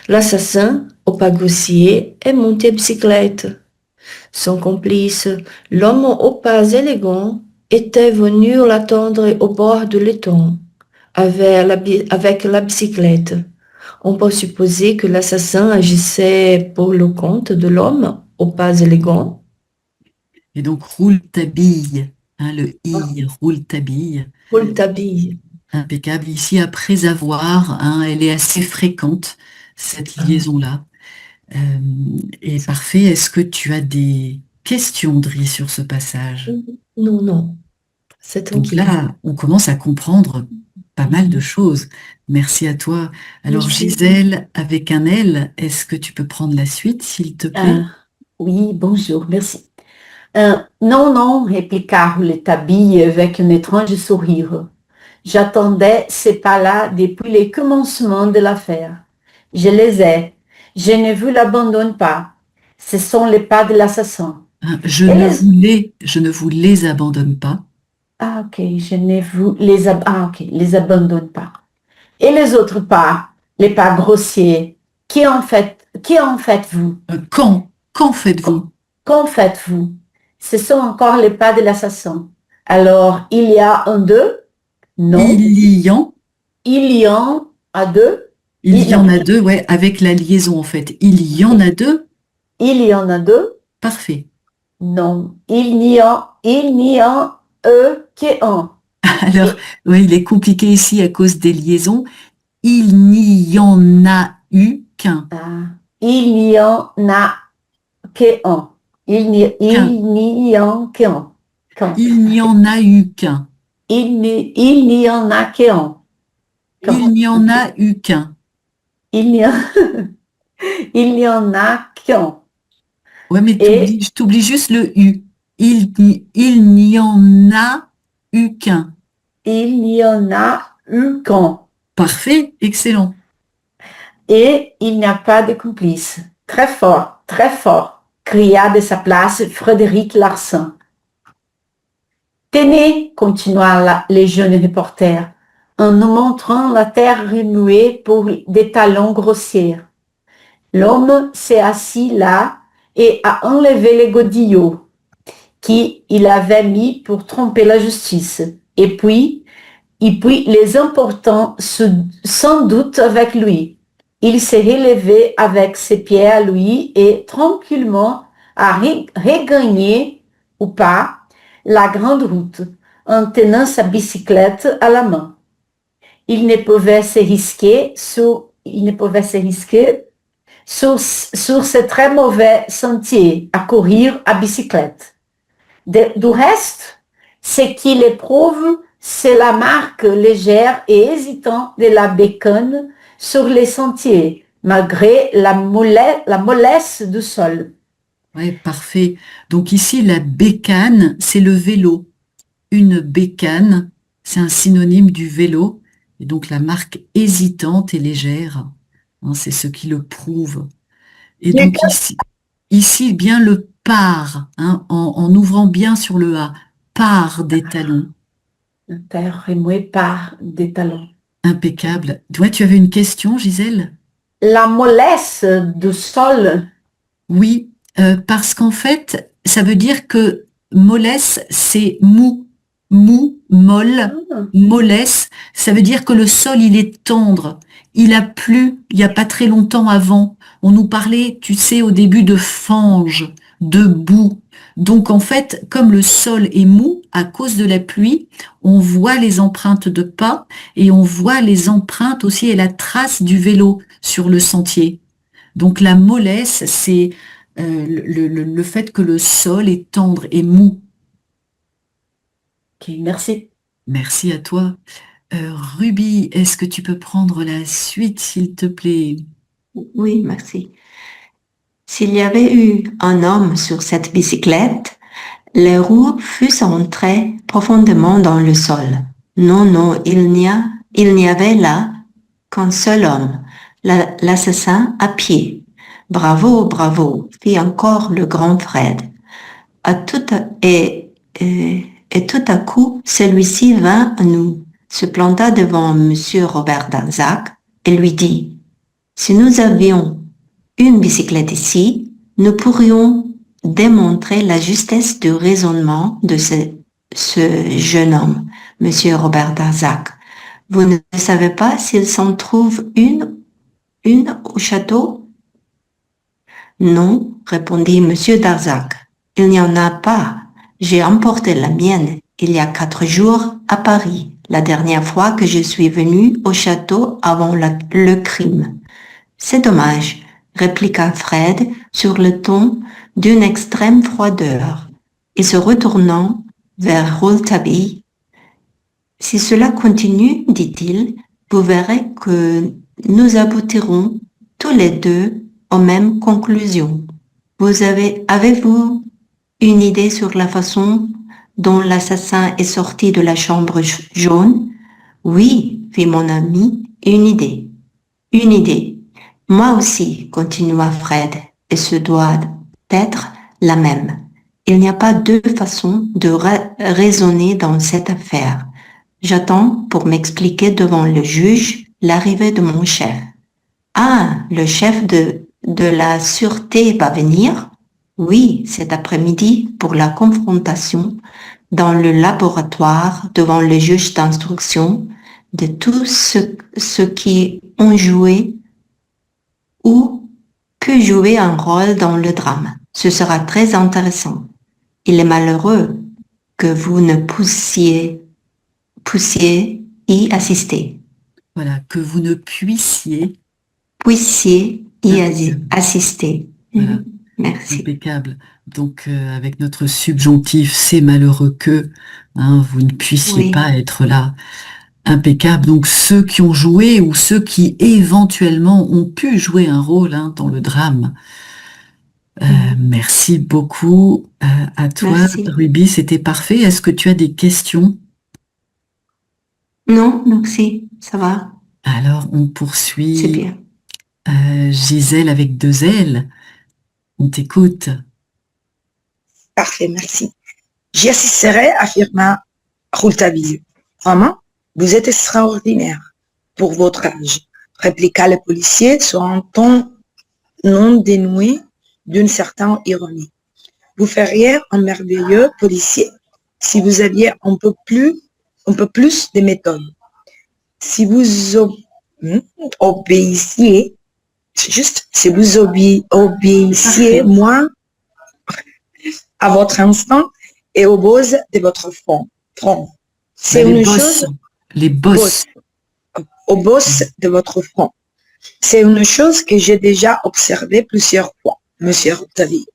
L'assassin, au pas grossier, est monté à bicyclette. Son complice, l'homme aux pas élégants, était venu l'attendre au bord de l'étang, avec la bicyclette. On peut supposer que l'assassin agissait pour le compte de l'homme aux pas élégants. Et donc, roule ta bille. Hein, le i, roule ta bille. Roule ta bille. Impeccable. Ici, après avoir, hein, elle est assez fréquente, cette liaison-là. Et parfait. Est-ce que tu as des questions, Dri, sur ce passage? Non, non, c'est Donc tranquille. là, on commence à comprendre pas mal de choses. Merci à toi. Alors, Merci. Gisèle, avec un L, est-ce que tu peux prendre la suite, s'il te plaît? Oui, bonjour, merci. Non, non, répliqua Rouletabille avec un étrange sourire. J'attendais ces pas-là depuis le commencement de l'affaire. Je les ai. Je ne vous l'abandonne pas. Ce sont les pas de l'assassin. Je Et ne vous les abandonne pas. Ah, ok, je ne vous les abandonne pas. Et les autres pas, les pas grossiers, qui en faites-vous? Qu'en faites-vous? Qu'en faites-vous? Ce sont encore les pas de l'assassin. Alors, il y a un deux? Non. Il y en a deux? Il y en a deux, ouais, avec la liaison en fait. Il y en a deux? Il y en a deux? Parfait. Non, il n'y en qu'un. Alors, oui, il est compliqué ici à cause des liaisons. Il n'y en a eu qu'un. Il n'y en a qu'un. Il n'y en qu'un. Il n'y en a eu qu'un. Il n'y en a qu'un. Il n'y en a eu qu'un. Il n'y en a qu'un. Ouais, mais t'oublies juste le U. Il n'y en a eu qu'un. Il n'y en a eu qu'un. Parfait, excellent. Et il n'y a pas de complice. Très fort, cria de sa place Frédéric Larsan. Tenez, continua le jeune reporter, en nous montrant la terre remuée pour des talons grossiers. L'homme s'est assis là et a enlevé les godillots qu'il avait mis pour tromper la justice. Et puis les importants sans doute avec lui. Il s'est relevé avec ses pieds à lui et tranquillement a regagné ou pas la grande route en tenant sa bicyclette à la main. Il ne pouvait se risquer sur ce très mauvais sentier à courir à bicyclette. Du reste, ce qui l'éprouve, c'est la marque légère et hésitante de la bécane sur les sentiers, malgré la mollesse du sol. Oui, parfait. Donc ici, la bécane, c'est le vélo. Une bécane, c'est un synonyme du vélo. Et donc la marque hésitante et légère, hein, c'est ce qui le prouve. Et donc ici bien le par, hein, en ouvrant bien sur le A, par des talons. Terre remuée par des talons. Impeccable. Ouais, tu avais une question, Gisèle? La mollesse du sol. Oui, parce qu'en fait, ça veut dire que mollesse, c'est mou. Mou, molle, mollesse, ça veut dire que le sol, il est tendre. Il a plu il n'y a pas très longtemps avant. On nous parlait, tu sais, au début de fange, de boue. Donc en fait, comme le sol est mou, à cause de la pluie, on voit les empreintes de pas et on voit les empreintes aussi et la trace du vélo sur le sentier. Donc la mollesse, c'est le fait que le sol est tendre et mou. Ok, merci. Merci à toi. Ruby, est-ce que tu peux prendre la suite, s'il te plaît? Oui, merci. S'il y avait eu un homme sur cette bicyclette, les roues fussent entrées profondément dans le sol. Non, non, il n'y avait là qu'un seul homme, l'assassin à pied. Bravo, bravo, fit encore le grand Fred. Et tout à coup, celui-ci vint à nous, se planta devant Monsieur Robert Darzac et lui dit « Si nous avions une bicyclette ici, nous pourrions démontrer la justesse du raisonnement de ce jeune homme, Monsieur Robert Darzac. Vous ne savez pas s'il s'en trouve une au château? » Non, répondit Monsieur Darzac, il n'y en a pas. J'ai emporté la mienne il y a 4 jours à Paris. la dernière fois que je suis venue au château avant le crime. C'est dommage, répliqua Fred sur le ton d'une extrême froideur, et se retournant vers Rouletabille. Si cela continue, dit-il, vous verrez que nous aboutirons tous les deux aux mêmes conclusions. Avez-vous une idée sur la façon dont l'assassin est sorti de la chambre jaune? Oui, fit mon ami, une idée. Une idée. Moi aussi, continua Fred, et ce doit être la même. Il n'y a pas deux façons de raisonner dans cette affaire. J'attends pour m'expliquer devant le juge l'arrivée de mon chef. Ah, le chef de la sûreté va venir? Oui, cet après-midi pour la confrontation dans le laboratoire devant le juge d'instruction de tous ceux qui ont joué ou pu jouer un rôle dans le drame. Ce sera très intéressant. Il est malheureux que vous ne puissiez y assister. Voilà, que vous ne puissiez y assister. Voilà. Merci. Impeccable. Donc, avec notre subjonctif, c'est malheureux que vous ne puissiez pas être là. Impeccable. Donc, ceux qui ont joué ou ceux qui éventuellement ont pu jouer un rôle dans le drame. Merci beaucoup à toi, Merci. Ruby. C'était parfait. Est-ce que tu as des questions? Non, merci. Ça va. Alors, on poursuit. C'est bien. Gisèle avec 2 L. On t'écoute. Parfait, merci. J'y assisterai, affirma Rouletabille. Vraiment, vous êtes extraordinaire pour votre âge, répliqua le policier sur un ton non dénoué d'une certaine ironie. Vous feriez un merveilleux policier si vous aviez un peu plus de méthode. Si vous obéissiez, si vous obéissiez moins à votre instinct et aux bosses de votre front. C'est une chose. Les bosses. Aux bosses de votre front. C'est une chose que j'ai déjà observée plusieurs fois, monsieur Rouletabille.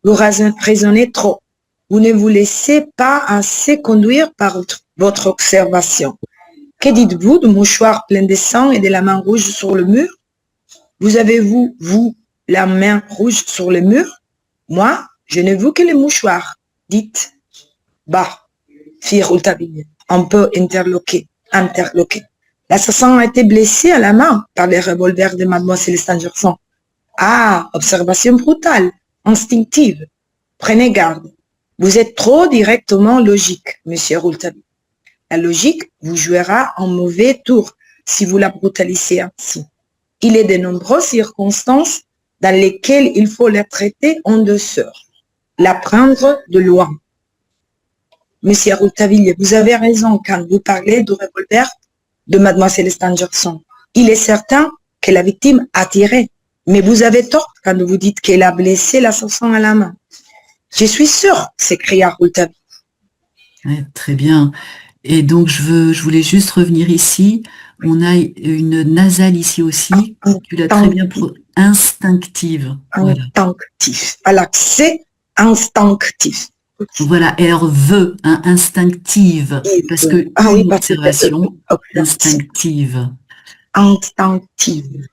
Vous raisonnez trop. Vous ne vous laissez pas assez conduire par votre observation. Que dites-vous du mouchoir plein de sang et de la main rouge sur le mur? Vous avez-vous, la main rouge sur le mur? Moi, je n'ai vu que le mouchoir. Dites. Bah, fit Rouletabille, un peu interloqué. L'assassin a été blessé à la main par les revolvers de mademoiselle Stangerson. Ah, observation brutale, instinctive. Prenez garde. Vous êtes trop directement logique, monsieur Rouletabille. La logique vous jouera un mauvais tour si vous la brutalisez ainsi. Il est de nombreuses circonstances dans lesquelles il faut la traiter en douceur, la prendre de loin. Monsieur Rouletabille, vous avez raison quand vous parlez du revolver de mademoiselle Stangerson. Il est certain que la victime a tiré, mais vous avez tort quand vous dites qu'elle a blessé l'assassin à la main. Je suis sûr, s'écria Rouletabille. Ouais, très bien. Et donc, je voulais juste revenir ici. On a une nasale ici aussi. Tu l'as très bien instinctive. Voilà. Instinctif. À l'accès instinctif. Voilà, alors veut, instinctive, parce que une observation instinctive. Instinctive.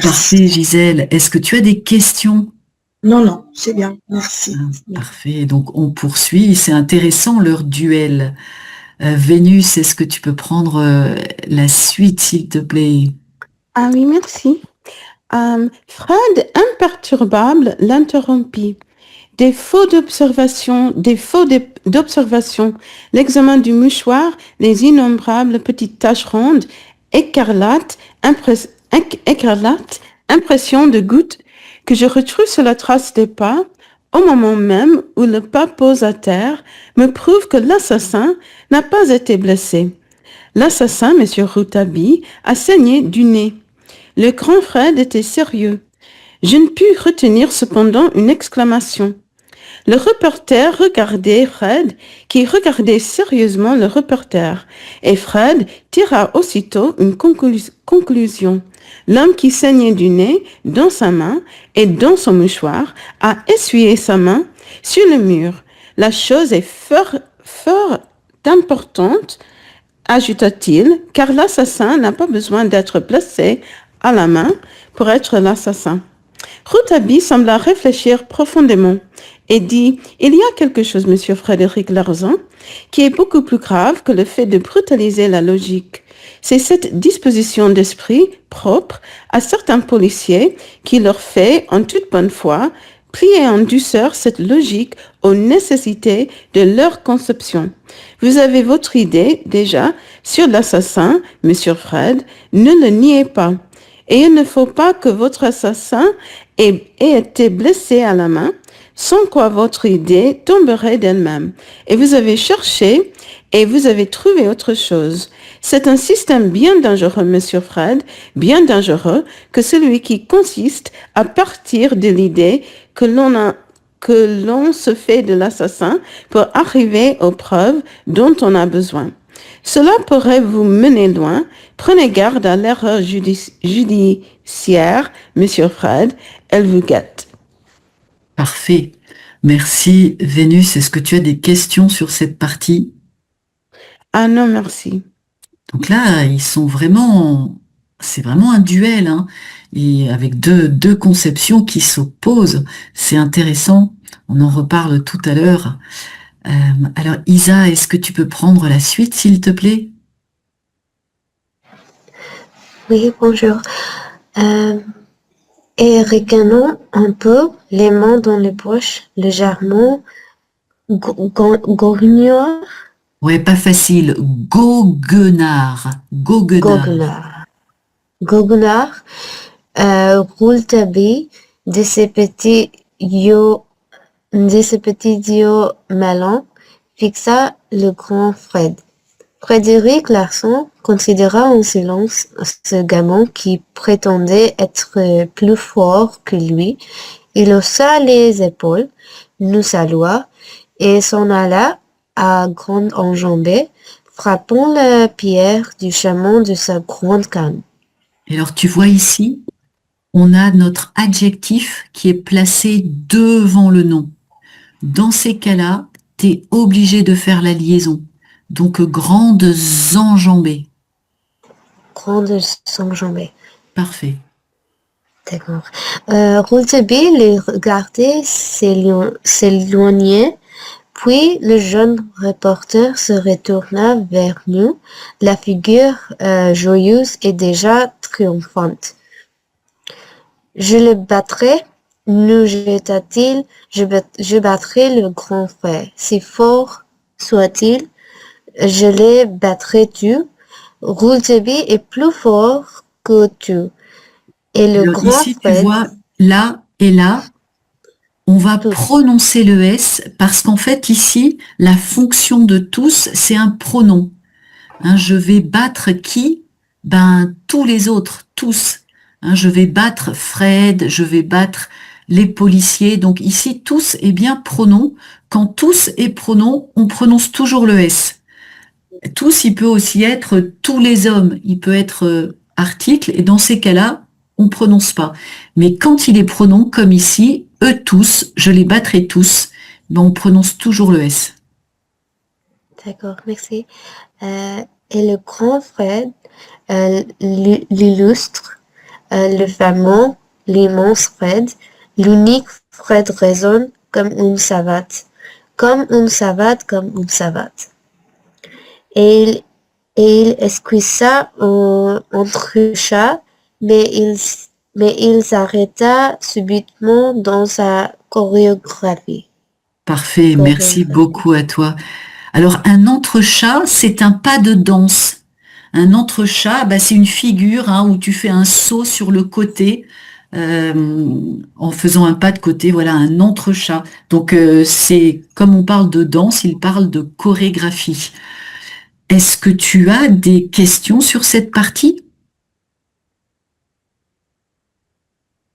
Parfait, Gisèle. Est-ce que tu as des questions? Non, c'est bien, merci. Parfait, donc on poursuit. C'est intéressant leur duel. Vénus, est-ce que tu peux prendre la suite, s'il te plaît? Ah oui, merci. Fred, imperturbable, l'interrompit. Défaut d'observation, l'examen du mouchoir, les innombrables petites taches rondes, écarlates, impression de gouttes que je retrouve sur la trace des pas, au moment même où le pas pose à terre, me prouve que l'assassin n'a pas été blessé. L'assassin, M. Rouletabille, a saigné du nez. Le grand Fred était sérieux. Je ne pus retenir cependant une exclamation. Le reporter regardait Fred, qui regardait sérieusement le reporter, et Fred tira aussitôt une conclusion. L'homme qui saignait du nez dans sa main et dans son mouchoir a essuyé sa main sur le mur. La chose est fort importante, ajouta-t-il, car l'assassin n'a pas besoin d'être placé à la main pour être l'assassin. Rouletabille sembla réfléchir profondément et dit « Il y a quelque chose, monsieur Frédéric Larsan, qui est beaucoup plus grave que le fait de brutaliser la logique. C'est cette disposition d'esprit propre à certains policiers qui leur fait, en toute bonne foi, plier en douceur cette logique aux nécessités de leur conception. Vous avez votre idée, déjà, sur l'assassin, monsieur Fred, ne le niez pas. Et il ne faut pas que votre assassin ait été blessé à la main, sans quoi votre idée tomberait d'elle-même. Et vous avez cherché et vous avez trouvé autre chose. C'est un système bien dangereux, monsieur Fred, bien dangereux, que celui qui consiste à partir de l'idée que l'on se fait de l'assassin pour arriver aux preuves dont on a besoin. Cela pourrait vous mener loin. Prenez garde à l'erreur judiciaire, monsieur Fred, elle vous guette. Parfait. Merci, Vénus. Est-ce que tu as des questions sur cette partie? Ah non, merci. Donc là, c'est vraiment un duel, hein, et avec deux conceptions qui s'opposent. C'est intéressant. On en reparle tout à l'heure. Alors, Isa, est-ce que tu peux prendre la suite, s'il te plaît? Oui, bonjour. Et regardons un peu les mains dans les poches, légèrement goguenard. Ouais, pas facile. Goguenard. Goguenard. Rouletabille de ces petits yeux malins fixa le grand Fred. Frédéric Larsan considéra en silence ce gamin qui prétendait être plus fort que lui. Il haussa les épaules, nous salua et s'en alla à grande enjambée, frappant la pierre du chameau de sa grande canne. Et alors, tu vois ici, on a notre adjectif qui est placé devant le nom. Dans ces cas-là, tu es obligé de faire la liaison. Donc, grandes enjambées. Grandes enjambées. Parfait. D'accord. Rouletabille les regardait s'éloigner, puis le jeune reporter se retourna vers nous, la figure joyeuse et déjà triomphante. Je le battrai, nous jeta-t-il, je battrai le grand frère, si fort soit-il, je le battrai-tu. Rouletabille est plus fort que tu. Et le alors, grand ici, frère, tu vois, là et là, on va prononcer le S parce qu'en fait, ici, la fonction de tous, c'est un pronom. Hein, je vais battre qui? Ben, tous les autres, tous. Hein, je vais battre Fred, je vais battre les policiers. Donc ici, tous est bien pronom. Quand tous est pronom, on prononce toujours le S. Tous, il peut aussi être tous les hommes. Il peut être article et dans ces cas-là, on prononce pas. Mais quand il est pronom, comme ici, eux tous, je les battrai tous, ben on prononce toujours le S. d'accord, merci. Et le grand Fred, l'illustre, le fameux, l'immense Fred, l'unique Fred raisonne comme une savate, comme une savate. Et il esquissa un entrechat, mais il s'arrêta subitement dans sa chorégraphie. Parfait, merci beaucoup à toi. Alors, un entrechat, c'est un pas de danse. Un entrechat, bah, c'est une figure hein, où tu fais un saut sur le côté en faisant un pas de côté, voilà, un entrechat. Donc, c'est comme on parle de danse, il parle de chorégraphie. Est-ce que tu as des questions sur cette partie?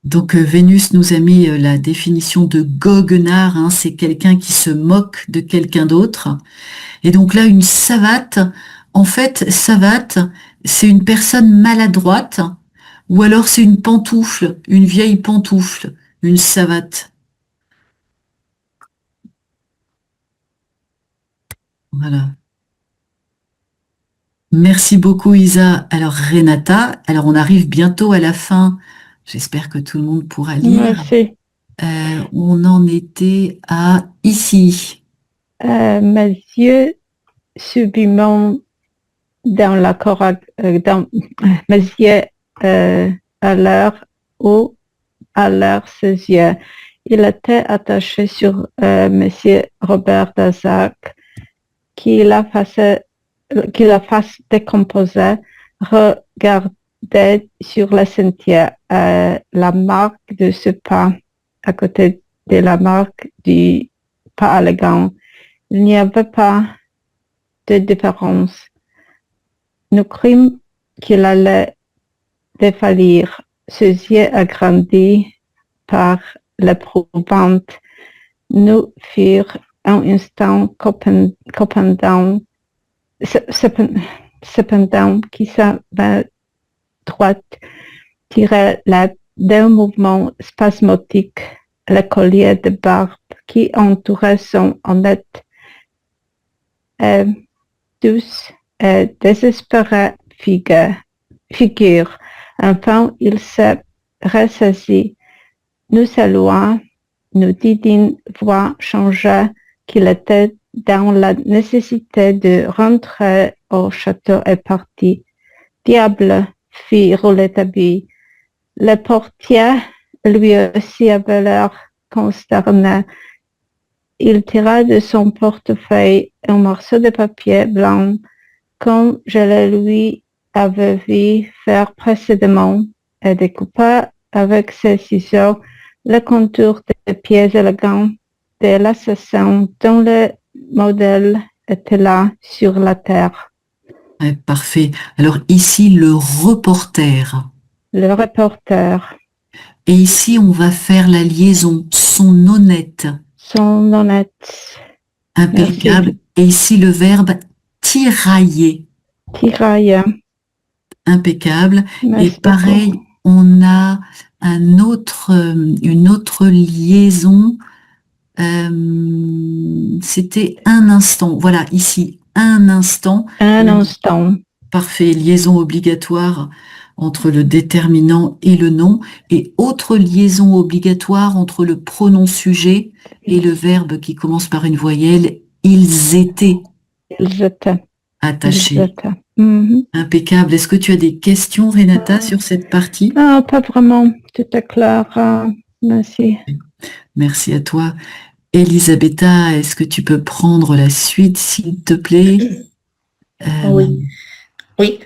Donc Vénus nous a mis la définition de goguenard, hein, c'est quelqu'un qui se moque de quelqu'un d'autre. Et donc là, une savate, en fait, savate, c'est une personne maladroite, ou alors c'est une pantoufle, une vieille pantoufle, une savate. Voilà. Merci beaucoup Isa. Alors Renata, alors on arrive bientôt à la fin. J'espère que tout le monde pourra lire. Merci. On en était à ici. Mes yeux subiment dans la mes yeux à l'heure où à l'heure ses yeux. Il était attaché sur Monsieur Robert Darzac qui la fasse décomposer, regardait sur le sentier la marque de ce pas à côté de la marque du pas élégant. Il n'y avait pas de différence. Nous crûmes qu'il allait défaillir. Ses yeux agrandis par l'éprouvante nous firent un instant cependant qui sa main droite tirait d'un mouvement spasmodique le collier de barbe qui entourait son honnête et douce et désespérée figure. Enfin, il se ressaisit, nous salua, nous dit d'une voix changée qu'il était dans la nécessité de rentrer au château et parti. Diable, fit Rouletabille. Le portier, lui aussi, avait l'air consterné. Il tira de son portefeuille un morceau de papier blanc, comme je le lui avais vu faire précédemment, et découpa avec ses ciseaux le contour des pieds élégants de l'assassin dont le modèle était là sur la terre. Ouais, parfait. Alors ici, le reporter. Le reporter. Et ici, on va faire la liaison. Son honnête. Son honnête. Impeccable. Merci. Et ici, le verbe tirailler. Tirailler. Impeccable. Merci et pareil, beaucoup. On a une autre liaison. C'était un instant. Voilà, ici, un instant. Un instant. Parfait. Liaison obligatoire entre le déterminant et le nom. Et autre liaison obligatoire entre le pronom sujet et le verbe qui commence par une voyelle. Ils étaient. Ils étaient. Attachés. Ils étaient. Mm-hmm. Impeccable. Est-ce que tu as des questions, Renata, sur cette partie? Non, pas vraiment. Tout est clair. Merci. Merci à toi. Elisabetta, est-ce que tu peux prendre la suite, s'il te plaît? Oui. Oui.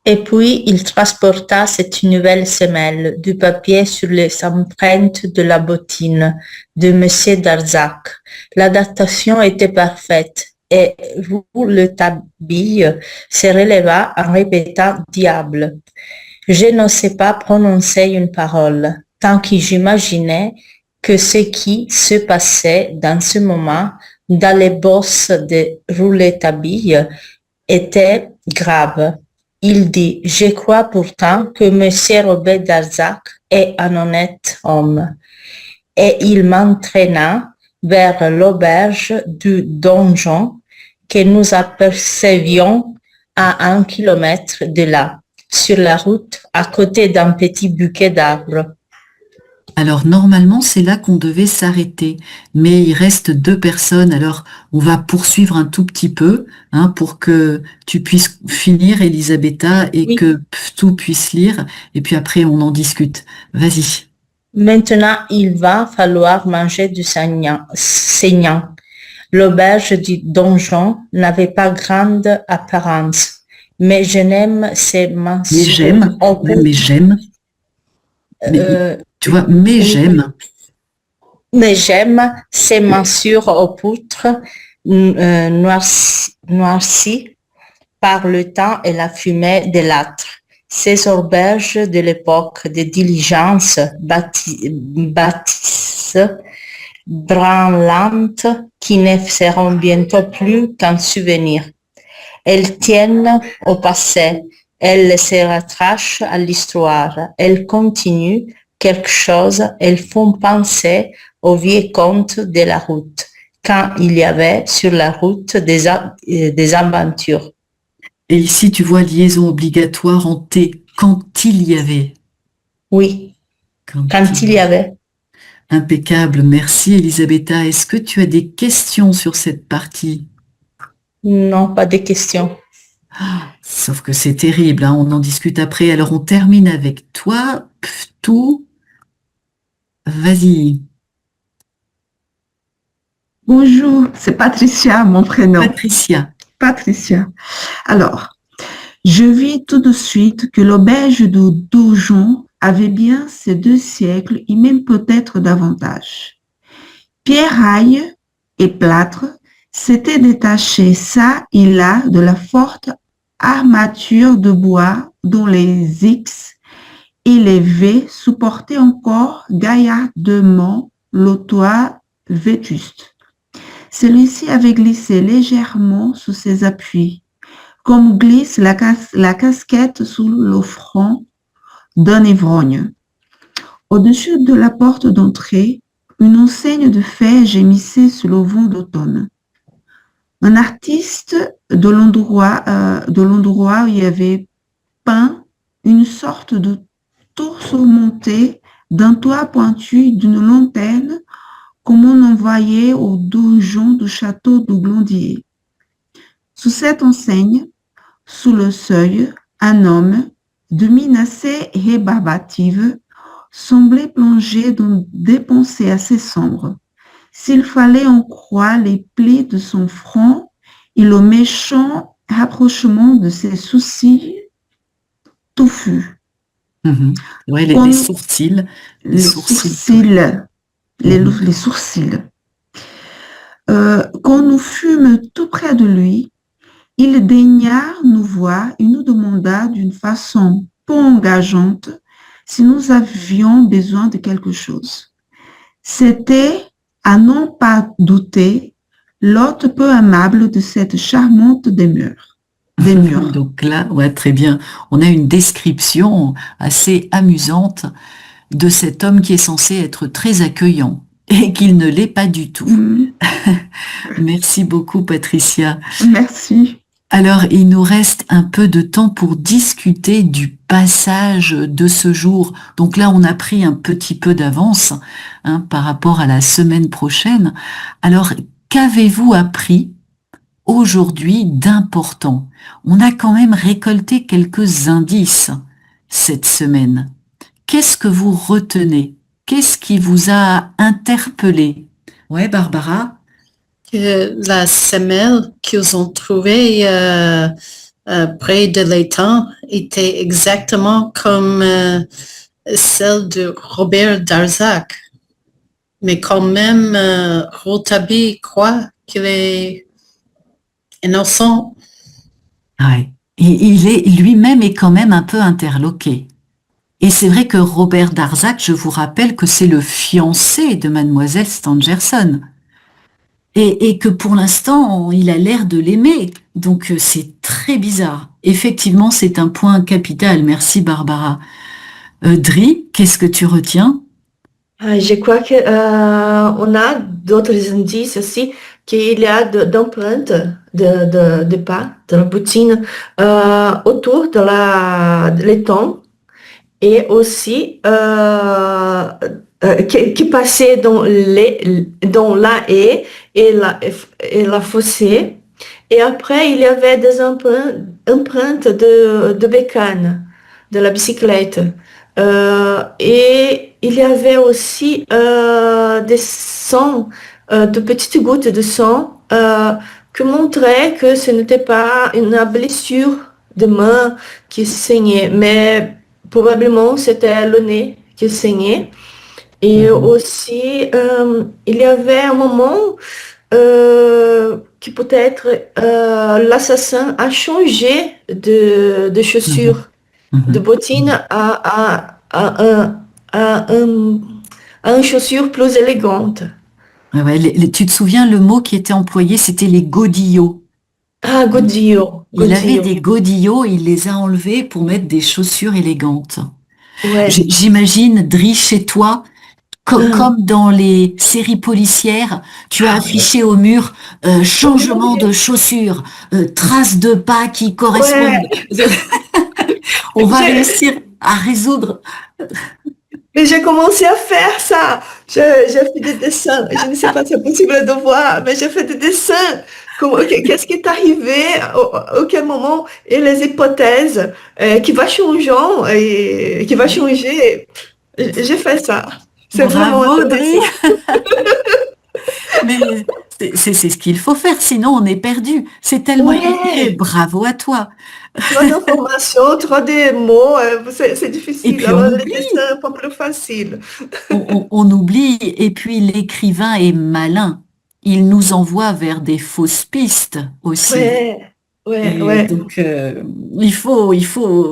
Et puis, il transporta cette nouvelle semelle du papier sur les empreintes de la bottine de Monsieur Darzac. L'adaptation était parfaite et Rouletabille se releva en répétant « Diable ». Je n'osais pas prononcer une parole, tant que j'imaginais que ce qui se passait dans ce moment dans les bosses de Rouletabille était grave. Il dit, je crois pourtant que Monsieur Robert Darzac est un honnête homme. Et il m'entraîna vers l'auberge du donjon que nous apercevions à 1 kilomètre de là, sur la route, à côté d'un petit bouquet d'arbres. Alors normalement c'est là qu'on devait s'arrêter, mais il reste 2 personnes, alors on va poursuivre un tout petit peu pour que tu puisses finir Elisabetta et oui. Que tout puisse lire, et puis après on en discute. Vas-y. Maintenant il va falloir manger du saignant. L'auberge du donjon n'avait pas grande apparence, mais je n'aime ces mentions. Mais j'aime. Tu vois, mais j'aime. Mais j'aime ces morsures aux poutres noircies par le temps et la fumée de l'âtre. Ces auberges de l'époque des diligences bâtissent branlantes qui ne seront bientôt plus qu'un souvenir. Elles tiennent au passé, elles se rattachent à l'histoire, elles continuent quelque chose, elles font penser aux vieux contes de la route, quand il y avait sur la route des aventures. Et ici, tu vois liaison obligatoire en T, quand il y avait. Oui, quand il y avait. Impeccable, merci Elisabetta. Est-ce que tu as des questions sur cette partie? Non, pas de questions. Sauf que c'est terrible, hein, on en discute après. Alors on termine avec toi, tout. Vas-y. Bonjour, c'est Patricia, mon prénom. Patricia. Alors, je vis tout de suite que l'auberge de Doujon avait bien ces 2 siècles et même peut-être davantage. Pierraille et plâtre s'étaient détachés ça et là de la forte armature de bois dont les X et les V supportaient encore gaillardement le toit vétuste. Celui-ci avait glissé légèrement sous ses appuis, comme glisse la casquette sous le front d'un ivrogne. Au-dessus de la porte d'entrée, une enseigne de fer gémissait sous le vent d'automne. Un artiste de l'endroit y avait peint une sorte de tour surmontée d'un toit pointu d'une lanterne comme on en voyait au donjon du château de Glandier. Sous cette enseigne, sous le seuil, un homme, de mine assez rébarbative, semblait plongé dans des pensées assez sombres. S'il fallait en croire les plis de son front et le méchant rapprochement de ses sourcils touffus. Ouais, les sourcils. Les sourcils. Quand nous fûmes tout près de lui, il daigna nous voir et nous demanda d'une façon peu engageante si nous avions besoin de quelque chose. C'était, à n'en pas douter, l'hôte peu aimable de cette charmante demeure. Donc là, ouais, très bien. On a une description assez amusante de cet homme qui est censé être très accueillant et qu'il ne l'est pas du tout. Merci beaucoup, Patricia. Merci. Alors, il nous reste un peu de temps pour discuter du passage de ce jour. Donc là, on a pris un petit peu d'avance par rapport à la semaine prochaine. Alors, qu'avez-vous appris aujourd'hui d'important? On a quand même récolté quelques indices cette semaine. Qu'est-ce que vous retenez? Qu'est-ce qui vous a interpellé? Ouais, Barbara? Que la semelle qu'ils ont trouvée près de l'étang était exactement comme celle de Robert Darzac. Mais quand même, Rouletabille croit qu'il est innocent. Ouais. Il est lui-même est quand même un peu interloqué. Et c'est vrai que Robert Darzac, je vous rappelle que c'est le fiancé de mademoiselle Stangerson. Et que pour l'instant, il a l'air de l'aimer. Donc c'est très bizarre. Effectivement, c'est un point capital. Merci Barbara. Dri, qu'est-ce que tu retiens? Je crois que on a d'autres indices aussi qu'il y a d'empreintes de pas, de la bottine autour de l'étang et aussi qui passait dans la haie et la fossé. Et après, il y avait des empreintes de bécane, de la bicyclette. Et il y avait aussi des sangs, de petites gouttes de sang qui montraient que ce n'était pas une blessure de main qui saignait, mais probablement c'était le nez qui saignait. Et aussi, il y avait un moment qui peut-être l'assassin a changé de chaussures. de bottines à une chaussure plus élégante. Ouais, tu te souviens, le mot qui était employé, c'était les godillots. Ah, godillo. Il avait des godillots, il les a enlevés pour mettre des chaussures élégantes. Ouais. J'imagine, Dri, chez toi, comme dans les séries policières, tu as affiché au mur changement de chaussures, traces de pas qui correspondent. On va réussir à résoudre. Mais j'ai commencé à faire ça. J'ai fait des dessins. Je ne sais pas si c'est possible de voir, mais j'ai fait des dessins. Qu'est-ce qui est arrivé, auquel moment, et les hypothèses qui va changeant et qui va changer. J'ai fait ça. C'est vraiment intéressant. Mais c'est ce qu'il faut faire, sinon on est perdu. C'est tellement compliqué. Bravo à toi. Trop d'informations, trop de mots, c'est difficile. Et puis alors les dessins pas plus facile. On oublie, et puis l'écrivain est malin. Il nous envoie vers des fausses pistes aussi. Ouais. Donc il faut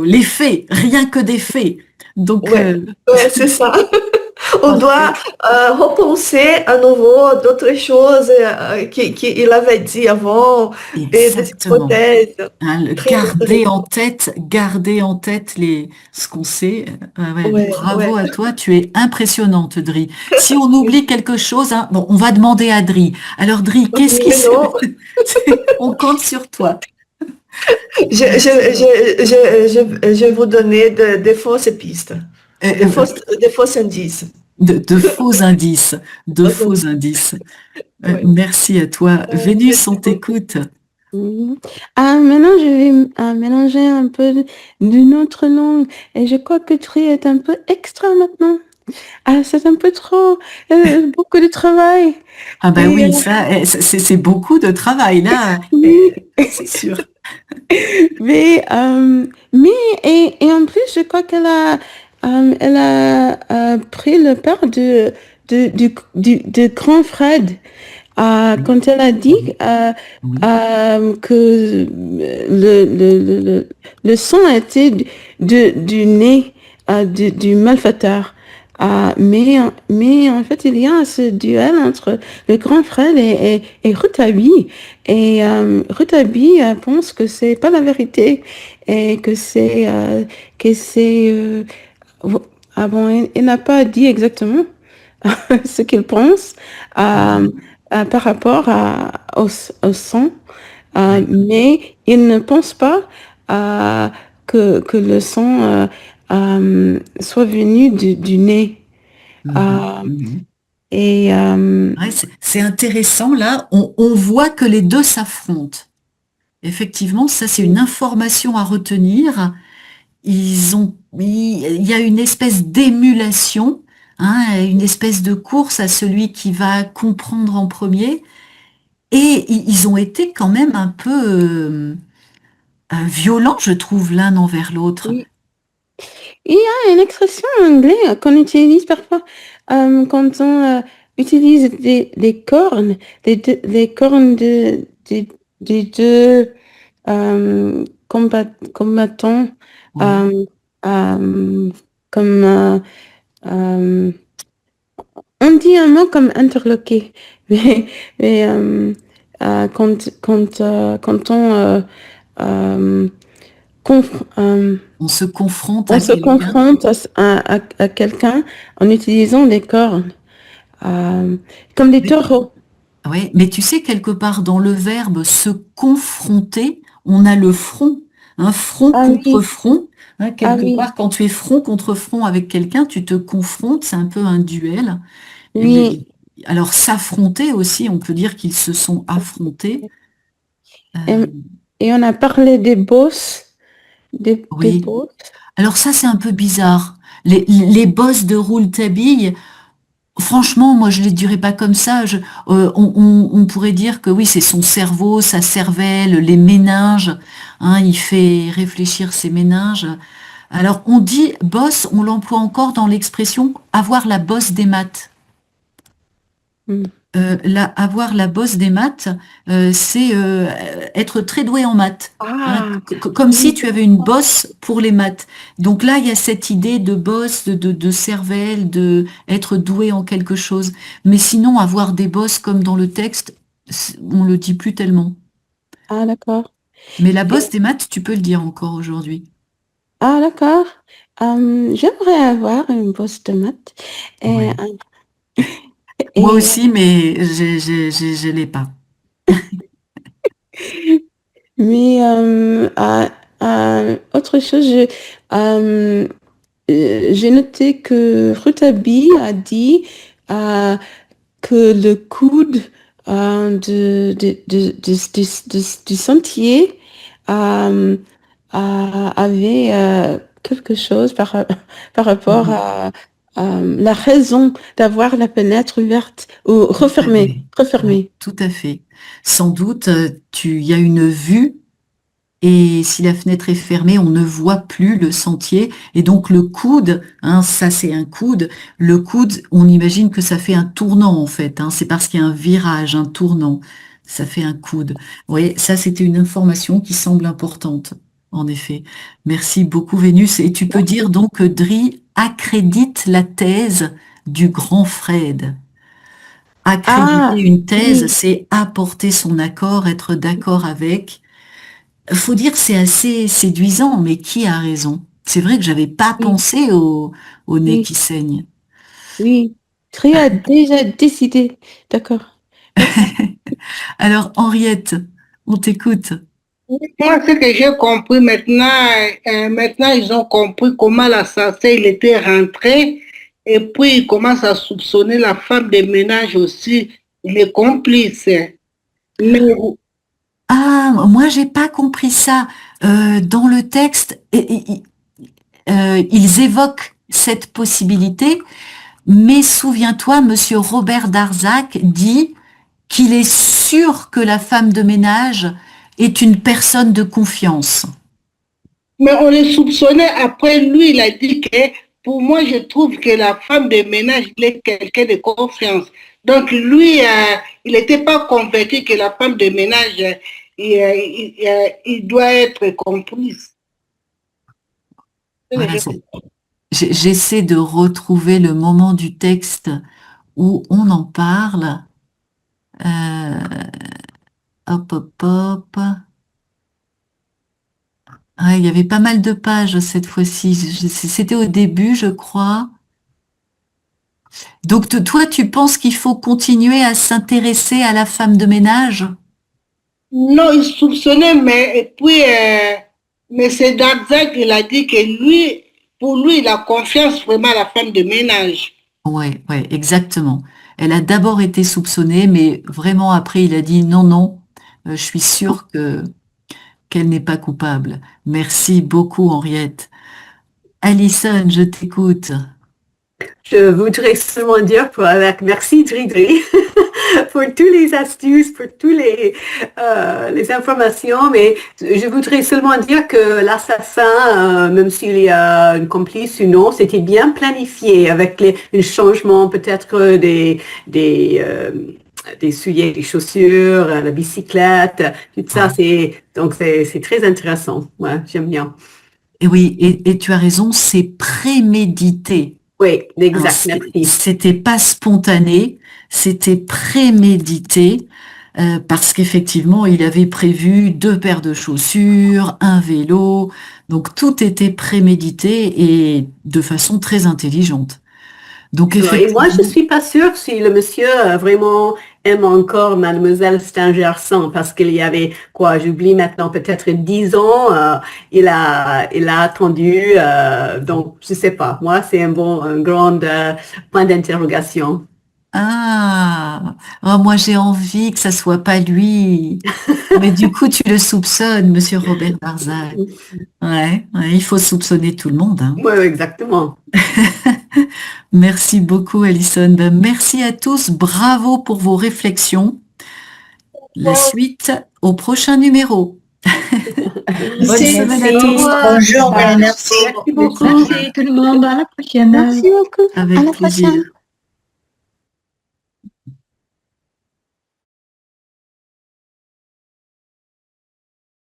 les faits, rien que des faits. Donc c'est ça. On doit repenser à nouveau d'autres choses qu'il avait dit avant et des hypothèses. Hein, garder en tête ce qu'on sait. Bravo à toi, tu es impressionnante, Dri. Si on oublie quelque chose, hein, bon, on va demander à Dri. Alors Dri, qu'est-ce qui se... On compte sur toi. Je vais vous donner des fausses pistes, des fausses indices. De faux indices, merci à toi. Vénus, on t'écoute. Maintenant, je vais mélanger un peu d'une autre langue. Et je crois que Tri est un peu extra maintenant. C'est un peu trop, beaucoup de travail. Ah ben oui, ça, c'est beaucoup de travail, là. C'est sûr. Mais et en plus, je crois qu'elle a pris le père de grand Fred quand elle a dit que le sang était du nez du malfaiteur. Mais en fait, il y a ce duel entre le grand frère et Ruth Abby. Et Ruth Abby pense que c'est pas la vérité et que c'est il n'a pas dit exactement ce qu'il pense par rapport au sang, mais il ne pense pas que le sang soit venu du nez. Et c'est intéressant, là, on voit que les deux s'affrontent. Effectivement, ça c'est une information à retenir. Il y a une espèce d'émulation, hein, une espèce de course à celui qui va comprendre en premier. Et ils ont été quand même un peu violents, je trouve, l'un envers l'autre. Oui. Il y a une expression en anglais qu'on utilise parfois quand on utilise des cornes, des cornes des deux combattants, comme on dit un mot comme interloqué, mais quand on on se confronte à quelqu'un en utilisant des cornes, comme des taureaux. Oui, mais tu sais, quelque part dans le verbe se confronter, on a le front, un front contre front. Hein, quelque part, quand tu es front contre front avec quelqu'un, tu te confrontes, c'est un peu un duel. Oui. Alors s'affronter aussi, on peut dire qu'ils se sont affrontés. Et on a parlé des boss. Des boss. Alors ça, c'est un peu bizarre. Les boss de Rouletabille, franchement, moi, je les dirais pas comme ça. On pourrait dire que oui, c'est son cerveau, sa cervelle, les méninges. Hein, il fait réfléchir ses méninges. Alors, on dit boss, on l'emploie encore dans l'expression avoir la bosse des maths. avoir la bosse des maths, c'est être très doué en maths. Hein, comme si tu avais une bosse pour les maths. Donc là, il y a cette idée de bosse, de cervelle, de être doué en quelque chose. Mais sinon, avoir des bosses comme dans le texte, on le dit plus tellement. Ah, d'accord. Mais la bosse des maths, tu peux le dire encore aujourd'hui. Ah, d'accord. J'aimerais avoir une bosse de maths. Ouais. Et, Moi aussi, mais je l'ai pas. mais autre chose, j'ai noté que Rutabi a dit que le coude du sentier avait quelque chose par rapport à la raison d'avoir la fenêtre ouverte ou refermée. Ouais, tout à fait. Sans doute, il y a une vue et si la fenêtre est fermée, on ne voit plus le sentier. Et donc le coude, hein, ça c'est un coude. Le coude, on imagine que ça fait un tournant en fait. Hein, c'est parce qu'il y a un virage, un tournant. Ça fait un coude. Oui, ça c'était une information qui semble importante. En effet. Merci beaucoup Vénus. Et tu peux dire donc que Dri accrédite la thèse du grand Fred. Accréditer une thèse, c'est apporter son accord, être d'accord avec. Faut dire que c'est assez séduisant, mais qui a raison? C'est vrai que j'avais pas pensé au nez qui saigne. Oui, Dri a déjà décidé. D'accord. Alors, Henriette, on t'écoute. Moi, ce que j'ai compris maintenant, ils ont compris comment l'assassin, il était rentré, et puis il commence à soupçonner la femme de ménage aussi, il est complice. Mais, Ah, moi, j'ai pas compris ça. Dans le texte, ils évoquent cette possibilité, mais souviens-toi, Monsieur Robert Darzac dit qu'il est sûr que la femme de ménage est une personne de confiance. mais on les soupçonnait, après lui, il a dit que pour moi, je trouve que la femme de ménage, il est quelqu'un de confiance. Donc lui, il n'était pas convaincu que la femme de ménage, il doit être complice. Voilà, j'essaie de retrouver le moment du texte où on en parle. Hop, hop, hop. Ah, il y avait pas mal de pages cette fois-ci. C'était au début, je crois. Donc toi, tu penses qu'il faut continuer à s'intéresser à la femme de ménage? Non, il soupçonnait, mais puis mais c'est Darzac qui a dit que lui, pour lui, il a confiance vraiment à la femme de ménage. Ouais, exactement. Elle a d'abord été soupçonnée, mais vraiment après, il a dit non, je suis sûre qu'elle n'est pas coupable. Merci beaucoup, Henriette. Alison, je t'écoute. Je voudrais seulement dire merci Dri pour toutes les astuces, pour toutes les informations, mais je voudrais seulement dire que l'assassin, même s'il y a une complice ou non, c'était bien planifié avec le changement peut-être des souliers, des chaussures, la bicyclette, tout ça, c'est très intéressant. Ouais, j'aime bien. Et oui, et tu as raison, c'est prémédité. Oui, exact, merci. C'était pas spontané, c'était prémédité, parce qu'effectivement, il avait prévu 2 paires de chaussures, un vélo, donc tout était prémédité et de façon très intelligente. Donc Et moi, je suis pas sûre si le monsieur vraiment aime encore Mademoiselle Stangerson, parce qu'il y avait, j'oublie maintenant, peut-être 10 ans, il a attendu, donc je sais pas. Moi, c'est un grand point d'interrogation. Moi j'ai envie que ça soit pas lui. Mais du coup, tu le soupçonnes, Monsieur Robert Darzac. Ouais, il faut soupçonner tout le monde. Hein. Oui, exactement. Merci beaucoup, Alison. Merci à tous. Bravo pour vos réflexions. La suite au prochain numéro. Bonne semaine à tous. Bonjour, merci. Merci beaucoup. Merci tout le monde. À la prochaine. Merci beaucoup. Avec plaisir.